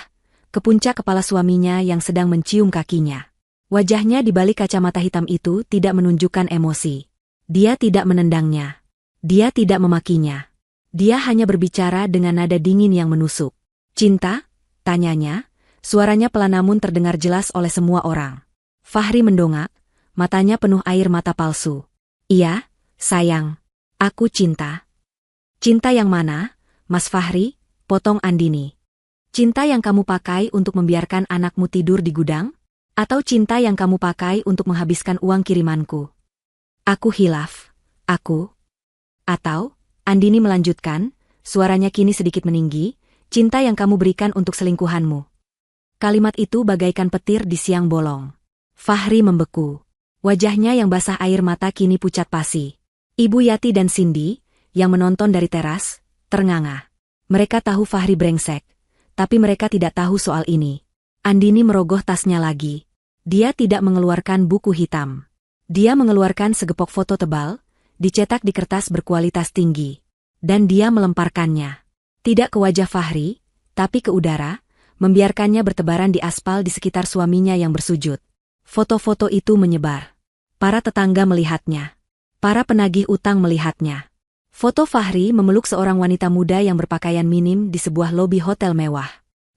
ke puncak kepala suaminya yang sedang mencium kakinya. Wajahnya di balik kacamata hitam itu tidak menunjukkan emosi. Dia tidak menendangnya. Dia tidak memakinya. Dia hanya berbicara dengan nada dingin yang menusuk. "Cinta?" tanyanya. Suaranya pelan namun terdengar jelas oleh semua orang. Fahri mendongak, matanya penuh air mata palsu. "Iya, sayang. Aku cinta." "Cinta yang mana, Mas Fahri?" potong Andini. "Cinta yang kamu pakai untuk membiarkan anakmu tidur di gudang? Atau cinta yang kamu pakai untuk menghabiskan uang kirimanku?" "Aku hilaf. Aku." "Atau," Andini melanjutkan, suaranya kini sedikit meninggi, "cinta yang kamu berikan untuk selingkuhanmu." Kalimat itu bagaikan petir di siang bolong. Fahri membeku. Wajahnya yang basah air mata kini pucat pasi. Ibu Yati dan Cindy, yang menonton dari teras, ternganga. Mereka tahu Fahri brengsek, tapi mereka tidak tahu soal ini. Andini merogoh tasnya lagi. Dia tidak mengeluarkan buku hitam. Dia mengeluarkan segepok foto tebal, dicetak di kertas berkualitas tinggi. Dan dia melemparkannya. Tidak ke wajah Fahri, tapi ke udara, membiarkannya bertebaran di aspal di sekitar suaminya yang bersujud. Foto-foto itu menyebar. Para tetangga melihatnya. Para penagih utang melihatnya. Foto Fahri memeluk seorang wanita muda yang berpakaian minim di sebuah lobi hotel mewah.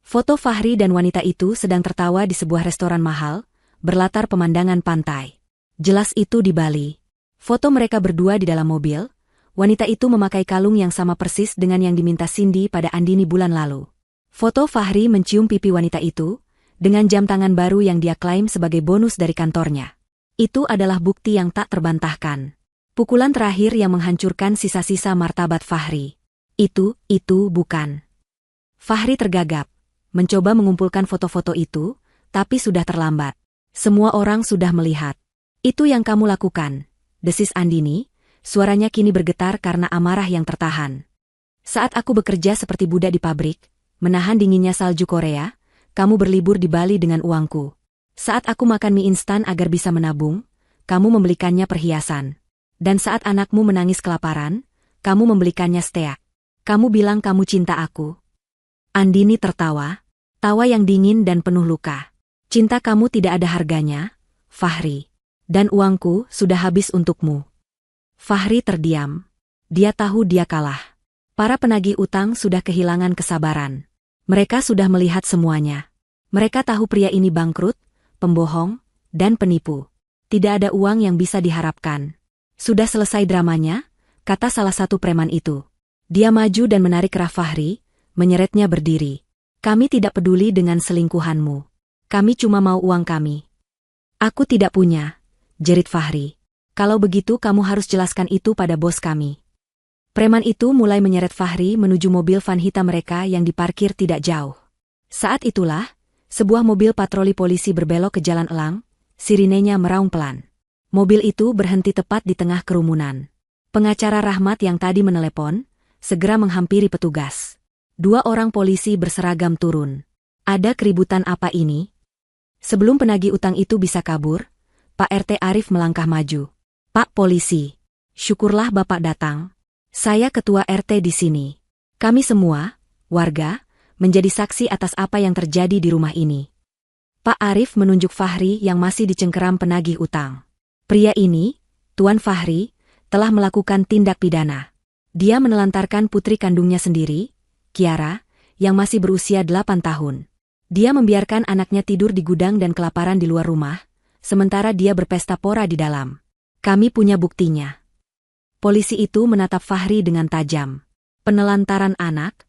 Foto Fahri dan wanita itu sedang tertawa di sebuah restoran mahal, berlatar pemandangan pantai. Jelas itu di Bali. Foto mereka berdua di dalam mobil, wanita itu memakai kalung yang sama persis dengan yang diminta Cindy pada Andini bulan lalu. Foto Fahri mencium pipi wanita itu, dengan jam tangan baru yang dia klaim sebagai bonus dari kantornya. Itu adalah bukti yang tak terbantahkan. Pukulan terakhir yang menghancurkan sisa-sisa martabat Fahri. Itu bukan. Fahri tergagap. Mencoba mengumpulkan foto-foto itu, tapi sudah terlambat. Semua orang sudah melihat. "Itu yang kamu lakukan," desis Andini, suaranya kini bergetar karena amarah yang tertahan. "Saat aku bekerja seperti budak di pabrik, menahan dinginnya salju Korea, kamu berlibur di Bali dengan uangku. Saat aku makan mie instan agar bisa menabung, kamu membelikannya perhiasan. Dan saat anakmu menangis kelaparan, kamu membelikannya steak. Kamu bilang kamu cinta aku." Andini tertawa. Tawa yang dingin dan penuh luka. "Cinta kamu tidak ada harganya, Fahri. Dan uangku sudah habis untukmu." Fahri terdiam. Dia tahu dia kalah. Para penagih utang sudah kehilangan kesabaran. Mereka sudah melihat semuanya. Mereka tahu pria ini bangkrut, pembohong, dan penipu. Tidak ada uang yang bisa diharapkan. "Sudah selesai dramanya," kata salah satu preman itu. Dia maju dan menarik kerah Fahri, menyeretnya berdiri. "Kami tidak peduli dengan selingkuhanmu. Kami cuma mau uang kami." "Aku tidak punya," jerit Fahri. "Kalau begitu kamu harus jelaskan itu pada bos kami." Preman itu mulai menyeret Fahri menuju mobil van hitam mereka yang diparkir tidak jauh. Saat itulah, sebuah mobil patroli polisi berbelok ke jalan elang, sirinenya meraung pelan. Mobil itu berhenti tepat di tengah kerumunan. Pengacara Rahmat yang tadi menelepon, segera menghampiri petugas. 2 orang polisi berseragam turun. "Ada keributan apa ini?" Sebelum penagih utang itu bisa kabur, Pak RT Arif melangkah maju. "Pak Polisi, syukurlah Bapak datang. Saya ketua RT di sini. Kami semua, warga, menjadi saksi atas apa yang terjadi di rumah ini." Pak Arif menunjuk Fahri yang masih dicengkeram penagih utang. Pria ini, Tuan Fahri, telah melakukan tindak pidana. Dia menelantarkan putri kandungnya sendiri, Kiara, yang masih berusia 8 tahun. Dia membiarkan anaknya tidur di gudang dan kelaparan di luar rumah, sementara dia berpesta pora di dalam. "Kami punya buktinya." Polisi itu menatap Fahri dengan tajam. "Penelantaran anak?"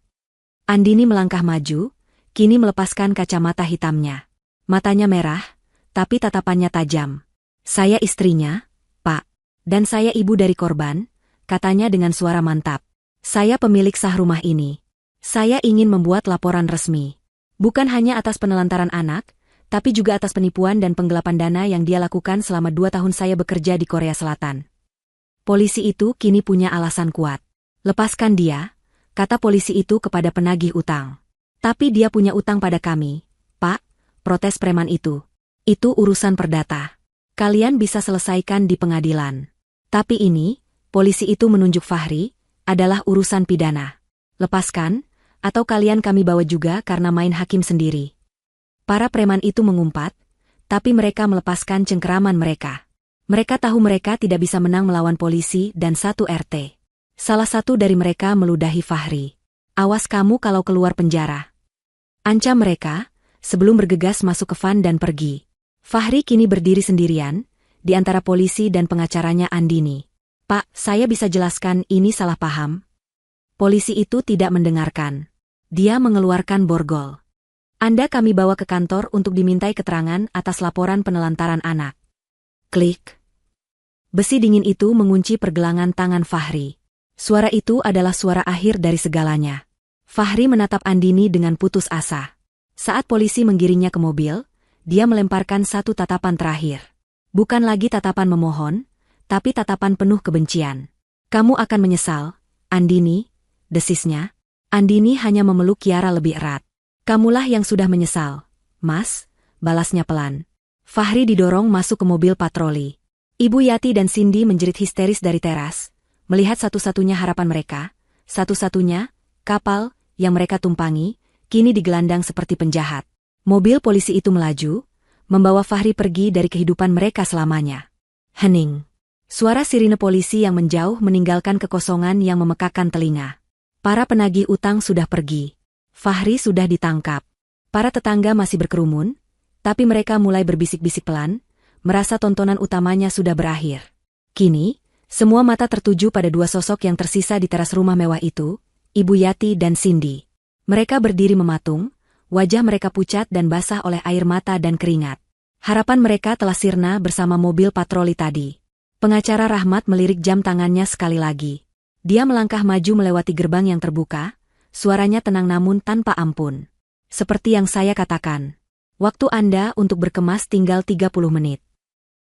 Andini melangkah maju, kini melepaskan kacamata hitamnya. Matanya merah, tapi tatapannya tajam. "Saya istrinya, Pak. Dan saya ibu dari korban," katanya dengan suara mantap. "Saya pemilik sah rumah ini. Saya ingin membuat laporan resmi. Bukan hanya atas penelantaran anak, tapi juga atas penipuan dan penggelapan dana yang dia lakukan selama 2 tahun saya bekerja di Korea Selatan. Polisi itu kini punya alasan kuat. Lepaskan dia, kata polisi itu kepada penagih utang. Tapi dia punya utang pada kami, Pak, protes preman itu. Itu urusan perdata. Kalian bisa selesaikan di pengadilan. Tapi ini, polisi itu menunjuk Fahri, adalah urusan pidana. Lepaskan, atau kalian kami bawa juga karena main hakim sendiri. Para preman itu mengumpat, tapi mereka melepaskan cengkeraman mereka. Mereka tahu mereka tidak bisa menang melawan polisi dan satu RT. Salah satu dari mereka meludahi Fahri. Awas kamu kalau keluar penjara. Ancam mereka, sebelum bergegas masuk ke van dan pergi. Fahri kini berdiri sendirian, di antara polisi dan pengacaranya Andini. Pak, saya bisa jelaskan ini salah paham. Polisi itu tidak mendengarkan. Dia mengeluarkan borgol. Anda kami bawa ke kantor untuk dimintai keterangan atas laporan penelantaran anak. Klik. Besi dingin itu mengunci pergelangan tangan Fahri. Suara itu adalah suara akhir dari segalanya. Fahri menatap Andini dengan putus asa. Saat polisi menggiringnya ke mobil, dia melemparkan satu tatapan terakhir. Bukan lagi tatapan memohon, tapi tatapan penuh kebencian. Kamu akan menyesal, Andini, desisnya. Andini hanya memeluk Kiara lebih erat. Kamulah yang sudah menyesal, Mas, balasnya pelan. Fahri didorong masuk ke mobil patroli. Ibu Yati dan Cindy menjerit histeris dari teras, melihat satu-satunya harapan mereka, satu-satunya kapal yang mereka tumpangi, kini digelandang seperti penjahat. Mobil polisi itu melaju, membawa Fahri pergi dari kehidupan mereka selamanya. Hening. Suara sirine polisi yang menjauh meninggalkan kekosongan yang memekakkan telinga. Para penagih utang sudah pergi. Fahri sudah ditangkap. Para tetangga masih berkerumun, tapi mereka mulai berbisik-bisik pelan, merasa tontonan utamanya sudah berakhir. Kini, semua mata tertuju pada dua sosok yang tersisa di teras rumah mewah itu, Ibu Yati dan Cindy. Mereka berdiri mematung, wajah mereka pucat dan basah oleh air mata dan keringat. Harapan mereka telah sirna bersama mobil patroli tadi. Pengacara Rahmat melirik jam tangannya sekali lagi. Dia melangkah maju melewati gerbang yang terbuka, suaranya tenang namun tanpa ampun. Seperti yang saya katakan, waktu Anda untuk berkemas tinggal 30 menit.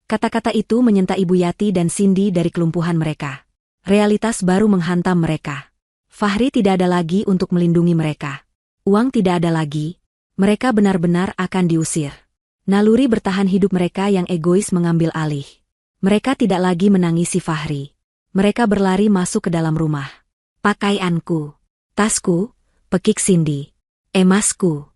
Kata-kata itu menyentak Ibu Yati dan Cindy dari kelumpuhan mereka. Realitas baru menghantam mereka. Fahri tidak ada lagi untuk melindungi mereka. Uang tidak ada lagi. Mereka benar-benar akan diusir. Naluri bertahan hidup mereka yang egois mengambil alih. Mereka tidak lagi menangisi Fahri. Mereka berlari masuk ke dalam rumah. Pakaianku. Tasku, pekik Cindy. Emasku,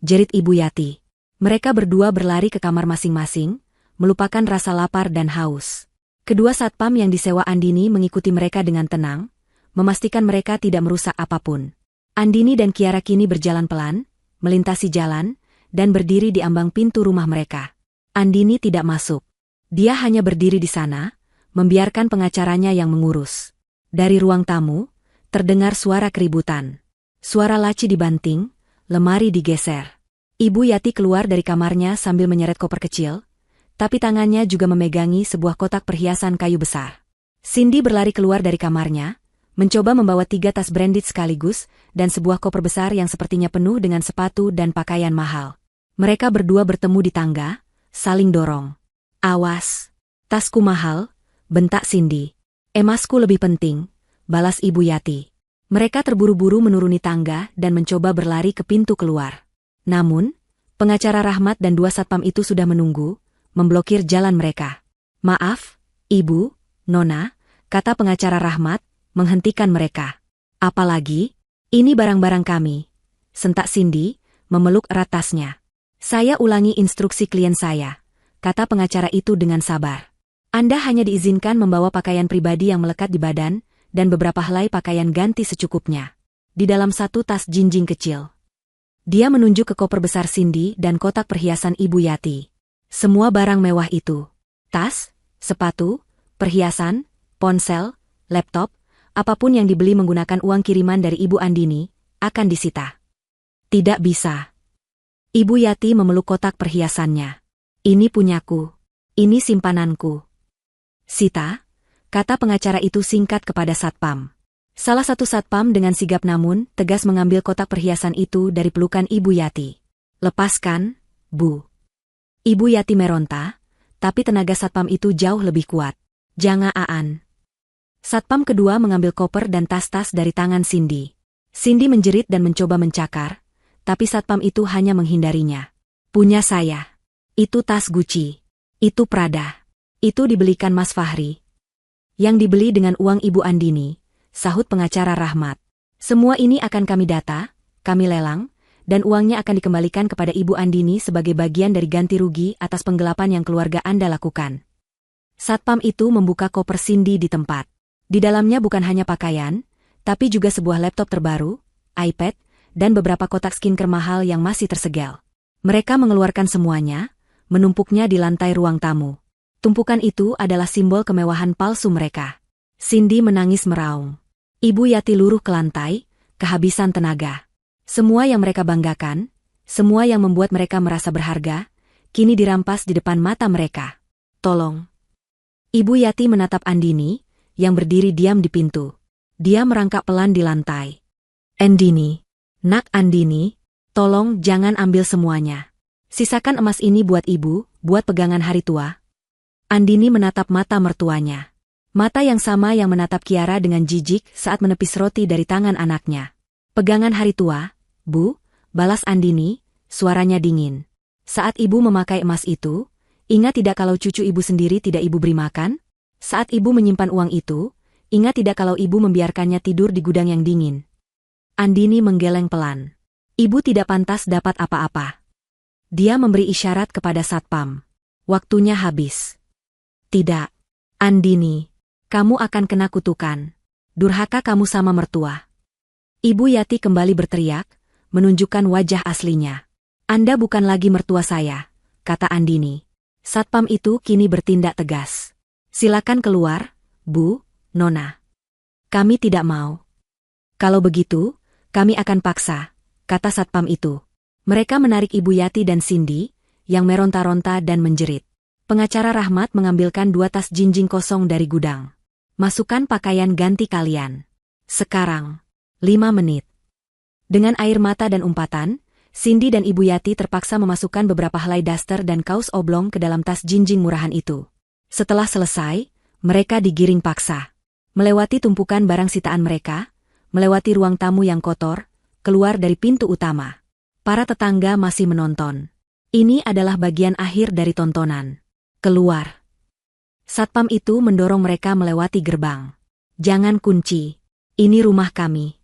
jerit Ibu Yati. Mereka berdua berlari ke kamar masing-masing, melupakan rasa lapar dan haus. Kedua satpam yang disewa Andini mengikuti mereka dengan tenang, memastikan mereka tidak merusak apapun. Andini dan Kiara kini berjalan pelan, melintasi jalan, dan berdiri di ambang pintu rumah mereka. Andini tidak masuk. Dia hanya berdiri di sana, membiarkan pengacaranya yang mengurus. Dari ruang tamu, terdengar suara keributan. Suara laci dibanting, lemari digeser. Ibu Yati keluar dari kamarnya sambil menyeret koper kecil, tapi tangannya juga memegangi sebuah kotak perhiasan kayu besar. Cindy berlari keluar dari kamarnya, mencoba membawa 3 tas branded sekaligus dan sebuah koper besar yang sepertinya penuh dengan sepatu dan pakaian mahal. Mereka berdua bertemu di tangga, saling dorong. Awas, tasku mahal, bentak Cindy. Emasku lebih penting, balas Ibu Yati. Mereka terburu-buru menuruni tangga dan mencoba berlari ke pintu keluar. Namun, pengacara Rahmat dan 2 satpam itu sudah menunggu, memblokir jalan mereka. Maaf, Ibu, Nona, kata pengacara Rahmat, menghentikan mereka. Apalagi, ini barang-barang kami. Sentak Cindy, memeluk erat tasnya. Saya ulangi instruksi klien saya, kata pengacara itu dengan sabar. Anda hanya diizinkan membawa pakaian pribadi yang melekat di badan, dan beberapa helai pakaian ganti secukupnya. Di dalam 1 tas jinjing kecil. Dia menunjuk ke koper besar Cindy dan kotak perhiasan Ibu Yati. Semua barang mewah itu, tas, sepatu, perhiasan, ponsel, laptop, apapun yang dibeli menggunakan uang kiriman dari Ibu Andini, akan disita. Tidak bisa. Ibu Yati memeluk kotak perhiasannya. Ini punyaku. Ini simpananku. Sita, kata pengacara itu singkat kepada satpam. Salah satu satpam dengan sigap namun tegas mengambil kotak perhiasan itu dari pelukan Ibu Yati. Lepaskan, Bu. Ibu Yati meronta, tapi tenaga satpam itu jauh lebih kuat. Jangan Aan. Satpam kedua mengambil koper dan tas-tas dari tangan Cindy. Cindy menjerit dan mencoba mencakar, tapi satpam itu hanya menghindarinya. Punya saya. Itu tas Gucci. Itu Prada. Itu dibelikan Mas Fahri. Yang dibeli dengan uang Ibu Andini, sahut pengacara Rahmat. Semua ini akan kami data, kami lelang, dan uangnya akan dikembalikan kepada Ibu Andini sebagai bagian dari ganti rugi atas penggelapan yang keluarga Anda lakukan. Satpam itu membuka koper Cindy di tempat. Di dalamnya bukan hanya pakaian, tapi juga sebuah laptop terbaru, iPad, dan beberapa kotak skincare mahal yang masih tersegel. Mereka mengeluarkan semuanya, menumpuknya di lantai ruang tamu. Tumpukan itu adalah simbol kemewahan palsu mereka. Cindy menangis meraung. Ibu Yati luruh ke lantai, kehabisan tenaga. Semua yang mereka banggakan, semua yang membuat mereka merasa berharga, kini dirampas di depan mata mereka. Tolong. Ibu Yati menatap Andini, yang berdiri diam di pintu. Dia merangkak pelan di lantai. Andini. Nak Andini, tolong jangan ambil semuanya. Sisakan emas ini buat ibu, buat pegangan hari tua. Andini menatap mata mertuanya. Mata yang sama yang menatap Kiara dengan jijik saat menepis roti dari tangan anaknya. Pegangan hari tua, Bu, balas Andini, suaranya dingin. Saat ibu memakai emas itu, ingat tidak kalau cucu ibu sendiri tidak ibu beri makan? Saat ibu menyimpan uang itu, ingat tidak kalau ibu membiarkannya tidur di gudang yang dingin? Andini menggeleng pelan. Ibu tidak pantas dapat apa-apa. Dia memberi isyarat kepada satpam. Waktunya habis. Tidak. Andini, kamu akan kena kutukan. Durhaka kamu sama mertua. Ibu Yati kembali berteriak, menunjukkan wajah aslinya. Anda bukan lagi mertua saya, kata Andini. Satpam itu kini bertindak tegas. Silakan keluar, Bu, Nona. Kami tidak mau. Kalau begitu, kami akan paksa, kata satpam itu. Mereka menarik Ibu Yati dan Cindy, yang meronta-ronta dan menjerit. Pengacara Rahmat mengambilkan 2 tas jinjing kosong dari gudang. Masukkan pakaian ganti kalian. Sekarang. 5 menit. Dengan air mata dan umpatan, Cindy dan Ibu Yati terpaksa memasukkan beberapa helai daster dan kaos oblong ke dalam tas jinjing murahan itu. Setelah selesai, mereka digiring paksa. Melewati tumpukan barang sitaan mereka, melewati ruang tamu yang kotor, keluar dari pintu utama. Para tetangga masih menonton. Ini adalah bagian akhir dari tontonan. Keluar. Satpam itu mendorong mereka melewati gerbang. Jangan kunci. Ini rumah kami.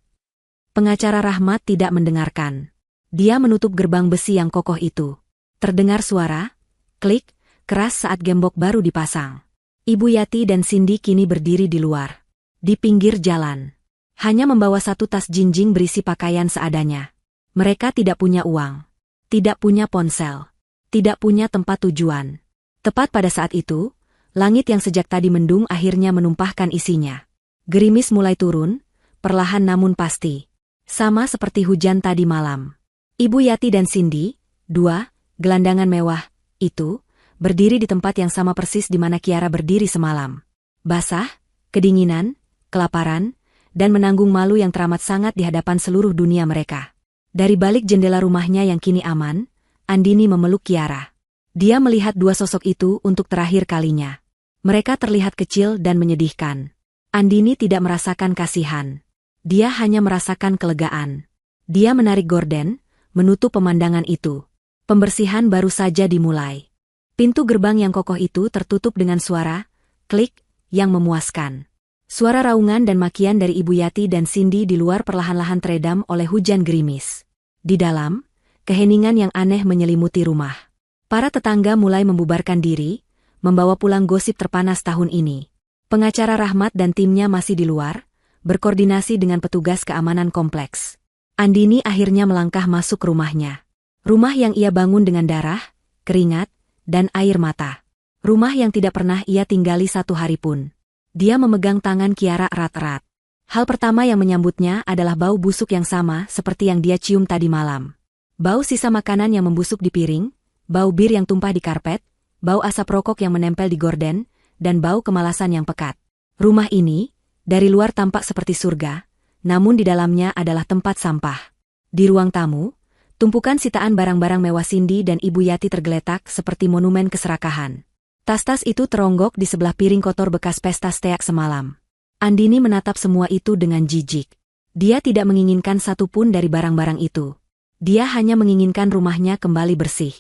Pengacara Rahmat tidak mendengarkan. Dia menutup gerbang besi yang kokoh itu. Terdengar suara, klik, keras saat gembok baru dipasang. Ibu Yati dan Cindy kini berdiri di luar. Di pinggir jalan. Hanya membawa 1 tas jinjing berisi pakaian seadanya. Mereka tidak punya uang. Tidak punya ponsel. Tidak punya tempat tujuan. Tepat pada saat itu, langit yang sejak tadi mendung akhirnya menumpahkan isinya. Gerimis mulai turun, perlahan namun pasti. Sama seperti hujan tadi malam. Ibu Yati dan Cindy, 2 gelandangan mewah, itu, berdiri di tempat yang sama persis di mana Kiara berdiri semalam. Basah, kedinginan, kelaparan, dan menanggung malu yang teramat sangat di hadapan seluruh dunia mereka. Dari balik jendela rumahnya yang kini aman, Andini memeluk Kiara. Dia melihat 2 sosok itu untuk terakhir kalinya. Mereka terlihat kecil dan menyedihkan. Andini tidak merasakan kasihan. Dia hanya merasakan kelegaan. Dia menarik gorden, menutup pemandangan itu. Pembersihan baru saja dimulai. Pintu gerbang yang kokoh itu tertutup dengan suara, klik, yang memuaskan. Suara raungan dan makian dari Ibu Yati dan Cindy di luar perlahan-lahan teredam oleh hujan gerimis. Di dalam, keheningan yang aneh menyelimuti rumah. Para tetangga mulai membubarkan diri, membawa pulang gosip terpanas tahun ini. Pengacara Rahmat dan timnya masih di luar, berkoordinasi dengan petugas keamanan kompleks. Andini akhirnya melangkah masuk rumahnya. Rumah yang ia bangun dengan darah, keringat, dan air mata. Rumah yang tidak pernah ia tinggali 1 hari pun. Dia memegang tangan Kiara erat-erat. Hal pertama yang menyambutnya adalah bau busuk yang sama seperti yang dia cium tadi malam. Bau sisa makanan yang membusuk di piring, bau bir yang tumpah di karpet, bau asap rokok yang menempel di gorden, dan bau kemalasan yang pekat. Rumah ini, Dari luar tampak seperti surga, namun di dalamnya adalah tempat sampah. Di ruang tamu, tumpukan sitaan barang-barang mewah Cindy dan Ibu Yati tergeletak seperti monumen keserakahan. Tas-tas itu teronggok di sebelah piring kotor bekas pesta steak semalam. Andini menatap semua itu dengan jijik. Dia tidak menginginkan satupun dari barang-barang itu. Dia hanya menginginkan rumahnya kembali bersih.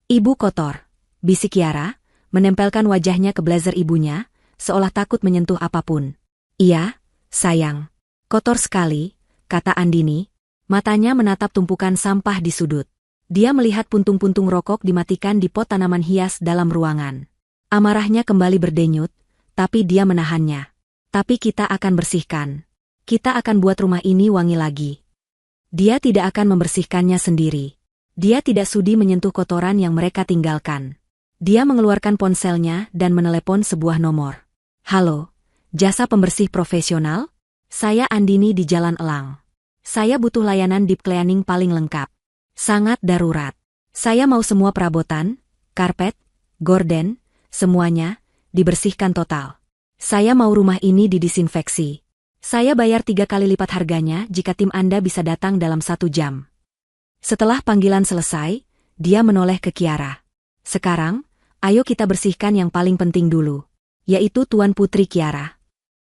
Ibu kotor, bisik Kiara, menempelkan wajahnya ke blazer ibunya, seolah takut menyentuh apapun. Iya, sayang. Kotor sekali, kata Andini. Matanya menatap tumpukan sampah di sudut. Dia melihat puntung-puntung rokok dimatikan di pot tanaman hias dalam ruangan. Amarahnya kembali berdenyut, tapi dia menahannya. Tapi kita akan bersihkan. Kita akan buat rumah ini wangi lagi. Dia tidak akan membersihkannya sendiri. Dia tidak sudi menyentuh kotoran yang mereka tinggalkan. Dia mengeluarkan ponselnya dan menelepon sebuah nomor. Halo, jasa pembersih profesional? Saya Andini di Jalan Elang. Saya butuh layanan deep cleaning paling lengkap. Sangat darurat. Saya mau semua perabotan, karpet, gorden, semuanya, dibersihkan total. Saya mau rumah ini didisinfeksi. Saya bayar 3 kali lipat harganya jika tim Anda bisa datang dalam 1 jam. Setelah panggilan selesai, dia menoleh ke Kiara. Sekarang, ayo kita bersihkan yang paling penting dulu, yaitu Tuan Putri Kiara.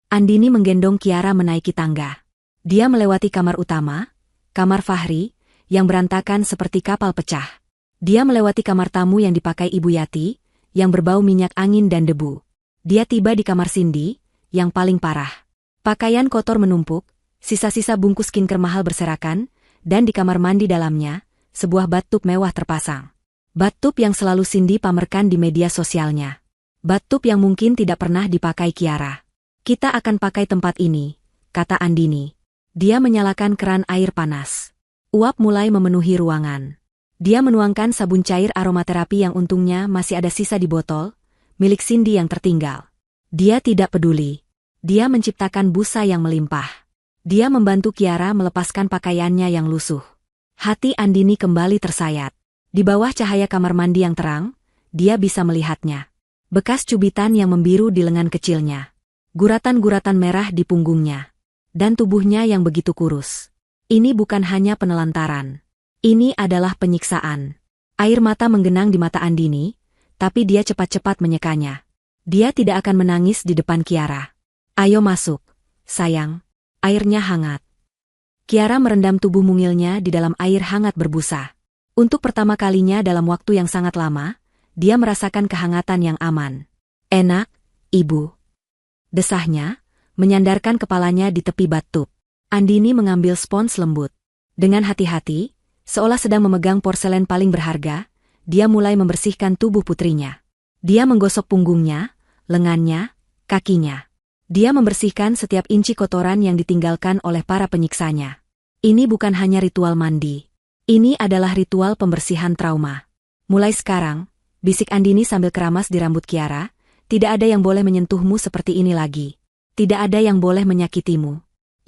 Andini menggendong Kiara menaiki tangga. Dia melewati kamar utama, kamar Fahri, yang berantakan seperti kapal pecah. Dia melewati kamar tamu yang dipakai Ibu Yati, yang berbau minyak angin dan debu. Dia tiba di kamar Cindy, yang paling parah. Pakaian kotor menumpuk, sisa-sisa bungkus skincare mahal berserakan, dan di kamar mandi dalamnya, sebuah bathtub mewah terpasang. Bathtub yang selalu Cindy pamerkan di media sosialnya. Bathtub yang mungkin tidak pernah dipakai Kiara. Kita akan pakai tempat ini, kata Andini. Dia menyalakan keran air panas. Uap mulai memenuhi ruangan. Dia menuangkan sabun cair aromaterapi yang untungnya masih ada sisa di botol, milik Cindy yang tertinggal. Dia tidak peduli. Dia menciptakan busa yang melimpah. Dia membantu Kiara melepaskan pakaiannya yang lusuh. Hati Andini kembali tersayat. Di bawah cahaya kamar mandi yang terang, dia bisa melihatnya. Bekas cubitan yang membiru di lengan kecilnya. Guratan-guratan merah di punggungnya. Dan tubuhnya yang begitu kurus. Ini bukan hanya penelantaran. Ini adalah penyiksaan. Air mata menggenang di mata Andini, tapi dia cepat-cepat menyekanya. Dia tidak akan menangis di depan Kiara. Ayo masuk, sayang. Airnya hangat. Kiara merendam tubuh mungilnya di dalam air hangat berbusa. Untuk pertama kalinya dalam waktu yang sangat lama, dia merasakan kehangatan yang aman. Enak, Ibu. Desahnya, menyandarkan kepalanya di tepi bathtub. Andini mengambil spons lembut. Dengan hati-hati, seolah sedang memegang porselen paling berharga, dia mulai membersihkan tubuh putrinya. Dia menggosok punggungnya, lengannya, kakinya. Dia membersihkan setiap inci kotoran yang ditinggalkan oleh para penyiksanya. Ini bukan hanya ritual mandi. Ini adalah ritual pembersihan trauma. Mulai sekarang, bisik Andini sambil keramas di rambut Kiara, tidak ada yang boleh menyentuhmu seperti ini lagi. Tidak ada yang boleh menyakitimu.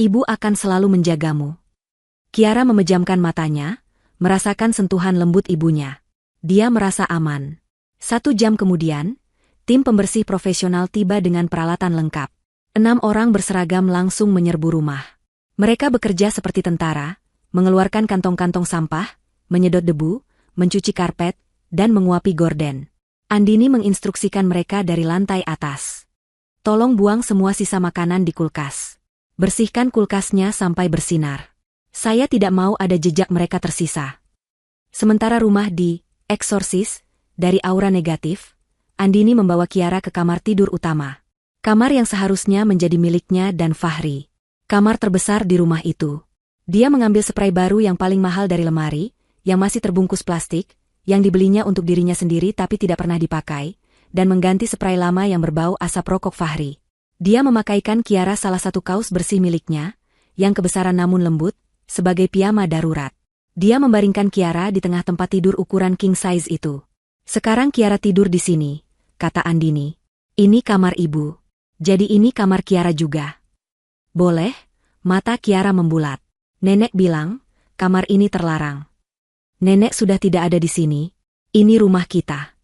Ibu akan selalu menjagamu. Kiara memejamkan matanya, merasakan sentuhan lembut ibunya. Dia merasa aman. 1 jam kemudian, tim pembersih profesional tiba dengan peralatan lengkap. 6 orang berseragam langsung menyerbu rumah. Mereka bekerja seperti tentara, mengeluarkan kantong-kantong sampah, menyedot debu, mencuci karpet, dan menguapi gorden. Andini menginstruksikan mereka dari lantai atas. Tolong buang semua sisa makanan di kulkas. Bersihkan kulkasnya sampai bersinar. Saya tidak mau ada jejak mereka tersisa. Sementara rumah eksorsis dari aura negatif, Andini membawa Kiara ke kamar tidur utama. Kamar yang seharusnya menjadi miliknya dan Fahri. Kamar terbesar di rumah itu. Dia mengambil spray baru yang paling mahal dari lemari, yang masih terbungkus plastik, yang dibelinya untuk dirinya sendiri tapi tidak pernah dipakai, dan mengganti spray lama yang berbau asap rokok Fahri. Dia memakaikan Kiara salah satu kaos bersih miliknya, yang kebesaran namun lembut, sebagai piyama darurat. Dia membaringkan Kiara di tengah tempat tidur ukuran king size itu. Sekarang Kiara tidur di sini, kata Andini. Ini kamar ibu. Jadi ini kamar Kiara juga. Boleh? Mata Kiara membulat. Nenek bilang, kamar ini terlarang. Nenek sudah tidak ada di sini. Ini rumah kita.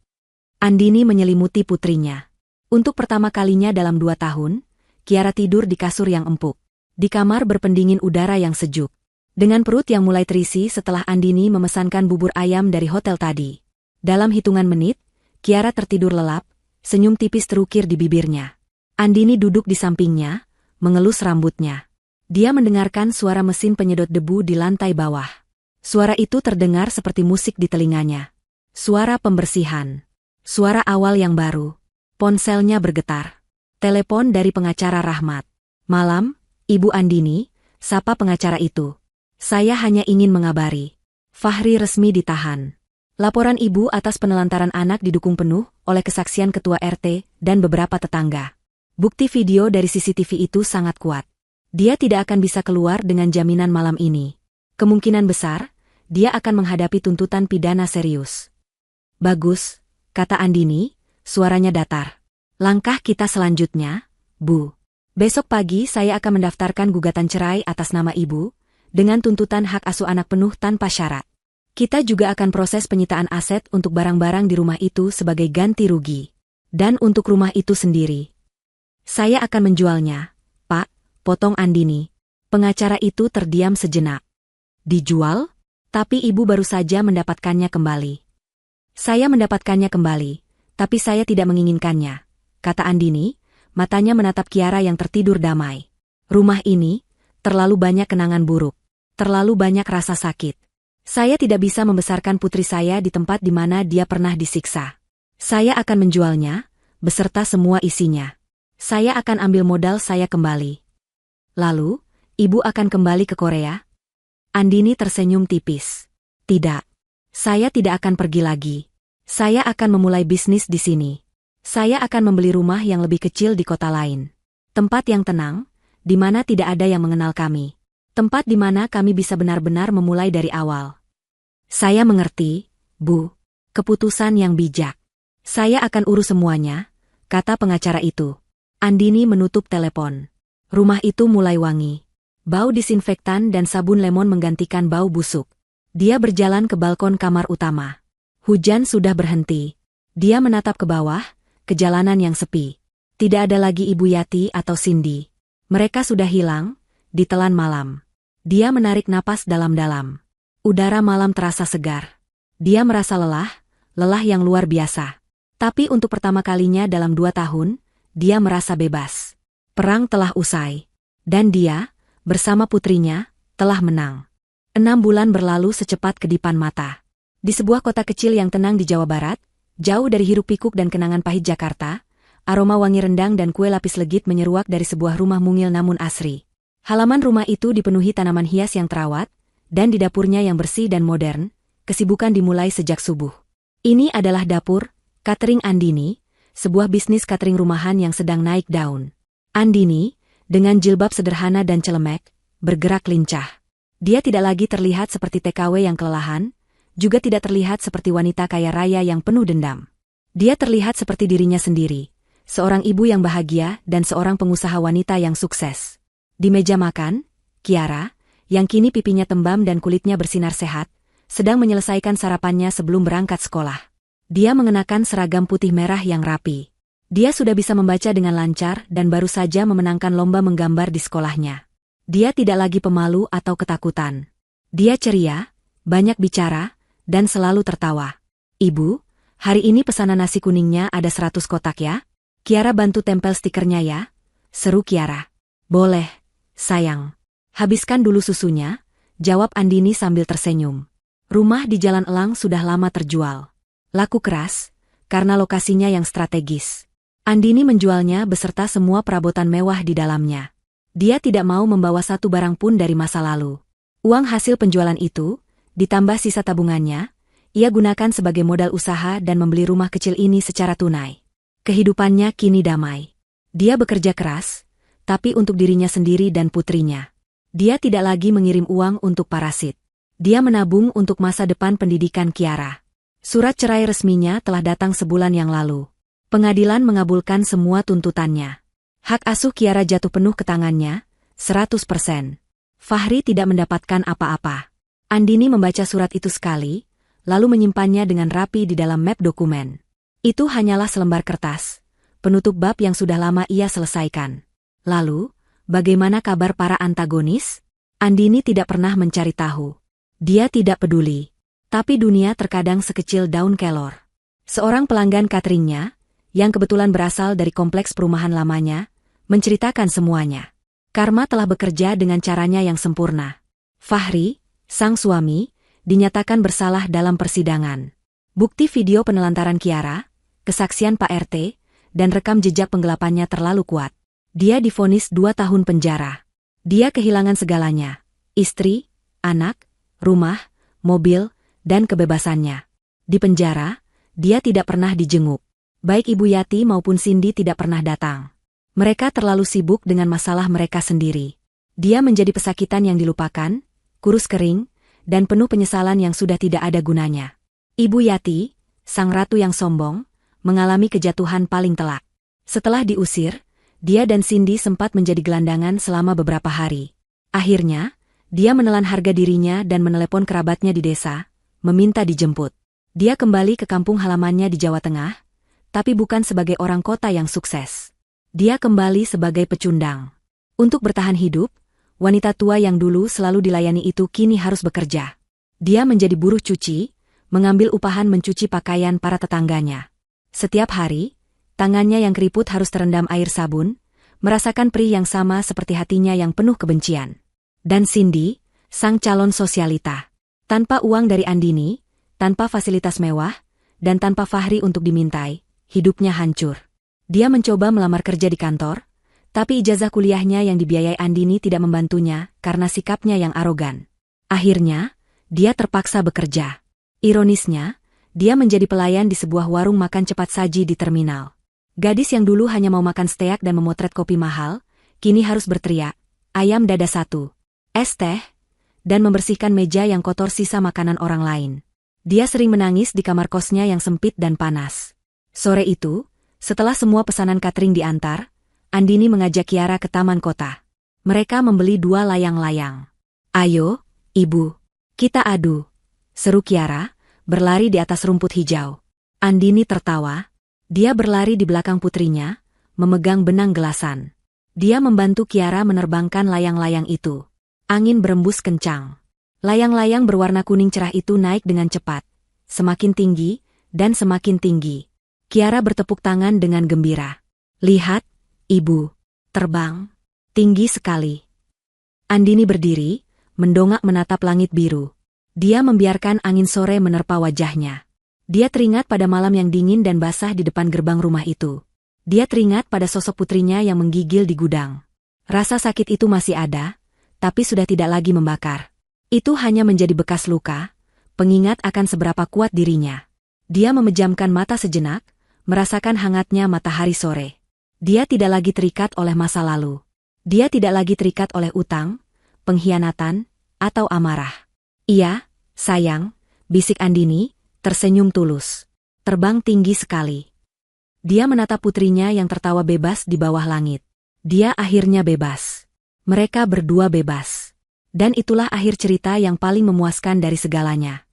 Andini menyelimuti putrinya. Untuk pertama kalinya dalam 2 tahun, Kiara tidur di kasur yang empuk. Di kamar berpendingin udara yang sejuk. Dengan perut yang mulai terisi setelah Andini memesankan bubur ayam dari hotel tadi. Dalam hitungan menit, Kiara tertidur lelap, senyum tipis terukir di bibirnya. Andini duduk di sampingnya, mengelus rambutnya. Dia mendengarkan suara mesin penyedot debu di lantai bawah. Suara itu terdengar seperti musik di telinganya. Suara pembersihan. Suara awal yang baru. Ponselnya bergetar. Telepon dari pengacara Rahmat. "Malam, Ibu Andini," sapa pengacara itu. "Saya hanya ingin mengabari. Fahri resmi ditahan. Laporan Ibu atas penelantaran anak didukung penuh oleh kesaksian Ketua RT dan beberapa tetangga. Bukti video dari CCTV itu sangat kuat. Dia tidak akan bisa keluar dengan jaminan malam ini. Kemungkinan besar, dia akan menghadapi tuntutan pidana serius." "Bagus," kata Andini, suaranya datar. "Langkah kita selanjutnya, Bu. Besok pagi saya akan mendaftarkan gugatan cerai atas nama Ibu, dengan tuntutan hak asuh anak penuh tanpa syarat. Kita juga akan proses penyitaan aset untuk barang-barang di rumah itu sebagai ganti rugi. Dan untuk rumah itu sendiri. Saya akan menjualnya, Pak," potong Andini. Pengacara itu terdiam sejenak. "Dijual? Tapi Ibu baru saja mendapatkannya kembali." "Saya mendapatkannya kembali, tapi saya tidak menginginkannya," kata Andini, matanya menatap Kiara yang tertidur damai. "Rumah ini, terlalu banyak kenangan buruk. Terlalu banyak rasa sakit. Saya tidak bisa membesarkan putri saya di tempat di mana dia pernah disiksa. Saya akan menjualnya, beserta semua isinya. Saya akan ambil modal saya kembali." "Lalu, Ibu akan kembali ke Korea?" Andini tersenyum tipis. "Tidak. Saya tidak akan pergi lagi. Saya akan memulai bisnis di sini. Saya akan membeli rumah yang lebih kecil di kota lain. Tempat yang tenang, di mana tidak ada yang mengenal kami. Tempat di mana kami bisa benar-benar memulai dari awal." "Saya mengerti, Bu. Keputusan yang bijak. Saya akan urus semuanya," kata pengacara itu. Andini menutup telepon. Rumah itu mulai wangi. Bau disinfektan dan sabun lemon menggantikan bau busuk. Dia berjalan ke balkon kamar utama. Hujan sudah berhenti. Dia menatap ke bawah, ke jalanan yang sepi. Tidak ada lagi Ibu Yati atau Cindy. Mereka sudah hilang, ditelan malam. Dia menarik napas dalam-dalam. Udara malam terasa segar. Dia merasa lelah yang luar biasa. Tapi untuk pertama kalinya dalam 2 tahun, dia merasa bebas. Perang telah usai. Dan dia, bersama putrinya, telah menang. 6 bulan berlalu secepat kedipan mata. Di sebuah kota kecil yang tenang di Jawa Barat, jauh dari hiruk-pikuk dan kenangan pahit Jakarta, aroma wangi rendang dan kue lapis legit menyeruak dari sebuah rumah mungil namun asri. Halaman rumah itu dipenuhi tanaman hias yang terawat, dan di dapurnya yang bersih dan modern, kesibukan dimulai sejak subuh. Ini adalah dapur, catering Andini, sebuah bisnis catering rumahan yang sedang naik daun. Andini, dengan jilbab sederhana dan celemek, bergerak lincah. Dia tidak lagi terlihat seperti TKW yang kelelahan, juga tidak terlihat seperti wanita kaya raya yang penuh dendam. Dia terlihat seperti dirinya sendiri, seorang ibu yang bahagia dan seorang pengusaha wanita yang sukses. Di meja makan, Kiara, yang kini pipinya tembam dan kulitnya bersinar sehat, sedang menyelesaikan sarapannya sebelum berangkat sekolah. Dia mengenakan seragam putih merah yang rapi. Dia sudah bisa membaca dengan lancar dan baru saja memenangkan lomba menggambar di sekolahnya. Dia tidak lagi pemalu atau ketakutan. Dia ceria, banyak bicara, dan selalu tertawa. "Ibu, hari ini pesanan nasi kuningnya ada 100 kotak ya? Kiara bantu tempel stikernya ya," seru Kiara. "Boleh, sayang. Habiskan dulu susunya," jawab Andini sambil tersenyum. Rumah di Jalan Elang sudah lama terjual. Laku keras, karena lokasinya yang strategis. Andini menjualnya beserta semua perabotan mewah di dalamnya. Dia tidak mau membawa satu barang pun dari masa lalu. Uang hasil penjualan itu, ditambah sisa tabungannya, ia gunakan sebagai modal usaha dan membeli rumah kecil ini secara tunai. Kehidupannya kini damai. Dia bekerja keras, tapi untuk dirinya sendiri dan putrinya. Dia tidak lagi mengirim uang untuk parasit. Dia menabung untuk masa depan pendidikan Kiara. Surat cerai resminya telah datang sebulan yang lalu. Pengadilan mengabulkan semua tuntutannya. Hak asuh Kiara jatuh penuh ke tangannya, 100%. Fahri tidak mendapatkan apa-apa. Andini membaca surat itu sekali, lalu menyimpannya dengan rapi di dalam map dokumen. Itu hanyalah selembar kertas, penutup bab yang sudah lama ia selesaikan. Lalu, bagaimana kabar para antagonis? Andini tidak pernah mencari tahu. Dia tidak peduli. Tapi dunia terkadang sekecil daun kelor. Seorang pelanggan cateringnya, yang kebetulan berasal dari kompleks perumahan lamanya, menceritakan semuanya. Karma telah bekerja dengan caranya yang sempurna. Fahri, sang suami, dinyatakan bersalah dalam persidangan. Bukti video penelantaran Kiara, kesaksian Pak RT, dan rekam jejak penggelapannya terlalu kuat. Dia divonis 2 tahun penjara. Dia kehilangan segalanya. Istri, anak, rumah, mobil, dan kebebasannya. Di penjara, dia tidak pernah dijenguk. Baik Ibu Yati maupun Cindy tidak pernah datang. Mereka terlalu sibuk dengan masalah mereka sendiri. Dia menjadi pesakitan yang dilupakan, kurus kering, dan penuh penyesalan yang sudah tidak ada gunanya. Ibu Yati, sang ratu yang sombong, mengalami kejatuhan paling telak. Setelah diusir, dia dan Cindy sempat menjadi gelandangan selama beberapa hari. Akhirnya, dia menelan harga dirinya dan menelepon kerabatnya di desa, meminta dijemput. Dia kembali ke kampung halamannya di Jawa Tengah, tapi bukan sebagai orang kota yang sukses. Dia kembali sebagai pecundang. Untuk bertahan hidup, wanita tua yang dulu selalu dilayani itu kini harus bekerja. Dia menjadi buruh cuci, mengambil upahan mencuci pakaian para tetangganya. Setiap hari, tangannya yang keriput harus terendam air sabun, merasakan perih yang sama seperti hatinya yang penuh kebencian. Dan Cindy, sang calon sosialita. Tanpa uang dari Andini, tanpa fasilitas mewah, dan tanpa Fahri untuk dimintai, hidupnya hancur. Dia mencoba melamar kerja di kantor, tapi ijazah kuliahnya yang dibiayai Andini tidak membantunya karena sikapnya yang arogan. Akhirnya, dia terpaksa bekerja. Ironisnya, dia menjadi pelayan di sebuah warung makan cepat saji di terminal. Gadis yang dulu hanya mau makan steak dan memotret kopi mahal, kini harus berteriak, ayam dada 1, es teh, dan membersihkan meja yang kotor sisa makanan orang lain. Dia sering menangis di kamar kosnya yang sempit dan panas. Sore itu, setelah semua pesanan catering diantar, Andini mengajak Kiara ke taman kota. Mereka membeli 2 layang-layang. Ayo, Ibu, kita adu, seru Kiara, berlari di atas rumput hijau. Andini tertawa. Dia berlari di belakang putrinya, memegang benang gelasan. Dia membantu Kiara menerbangkan layang-layang itu. Angin berembus kencang. Layang-layang berwarna kuning cerah itu naik dengan cepat, semakin tinggi, dan semakin tinggi. Kiara bertepuk tangan dengan gembira. Lihat, Ibu, terbang, tinggi sekali. Andini berdiri, mendongak menatap langit biru. Dia membiarkan angin sore menerpa wajahnya. Dia teringat pada malam yang dingin dan basah di depan gerbang rumah itu. Dia teringat pada sosok putrinya yang menggigil di gudang. Rasa sakit itu masih ada, tapi sudah tidak lagi membakar. Itu hanya menjadi bekas luka, pengingat akan seberapa kuat dirinya. Dia memejamkan mata sejenak, merasakan hangatnya matahari sore. Dia tidak lagi terikat oleh masa lalu. Dia tidak lagi terikat oleh utang, pengkhianatan, atau amarah. Iya, sayang, bisik Andini, tersenyum tulus. Terbang tinggi sekali. Dia menatap putrinya yang tertawa bebas di bawah langit. Dia akhirnya bebas. Mereka berdua bebas. Dan itulah akhir cerita yang paling memuaskan dari segalanya.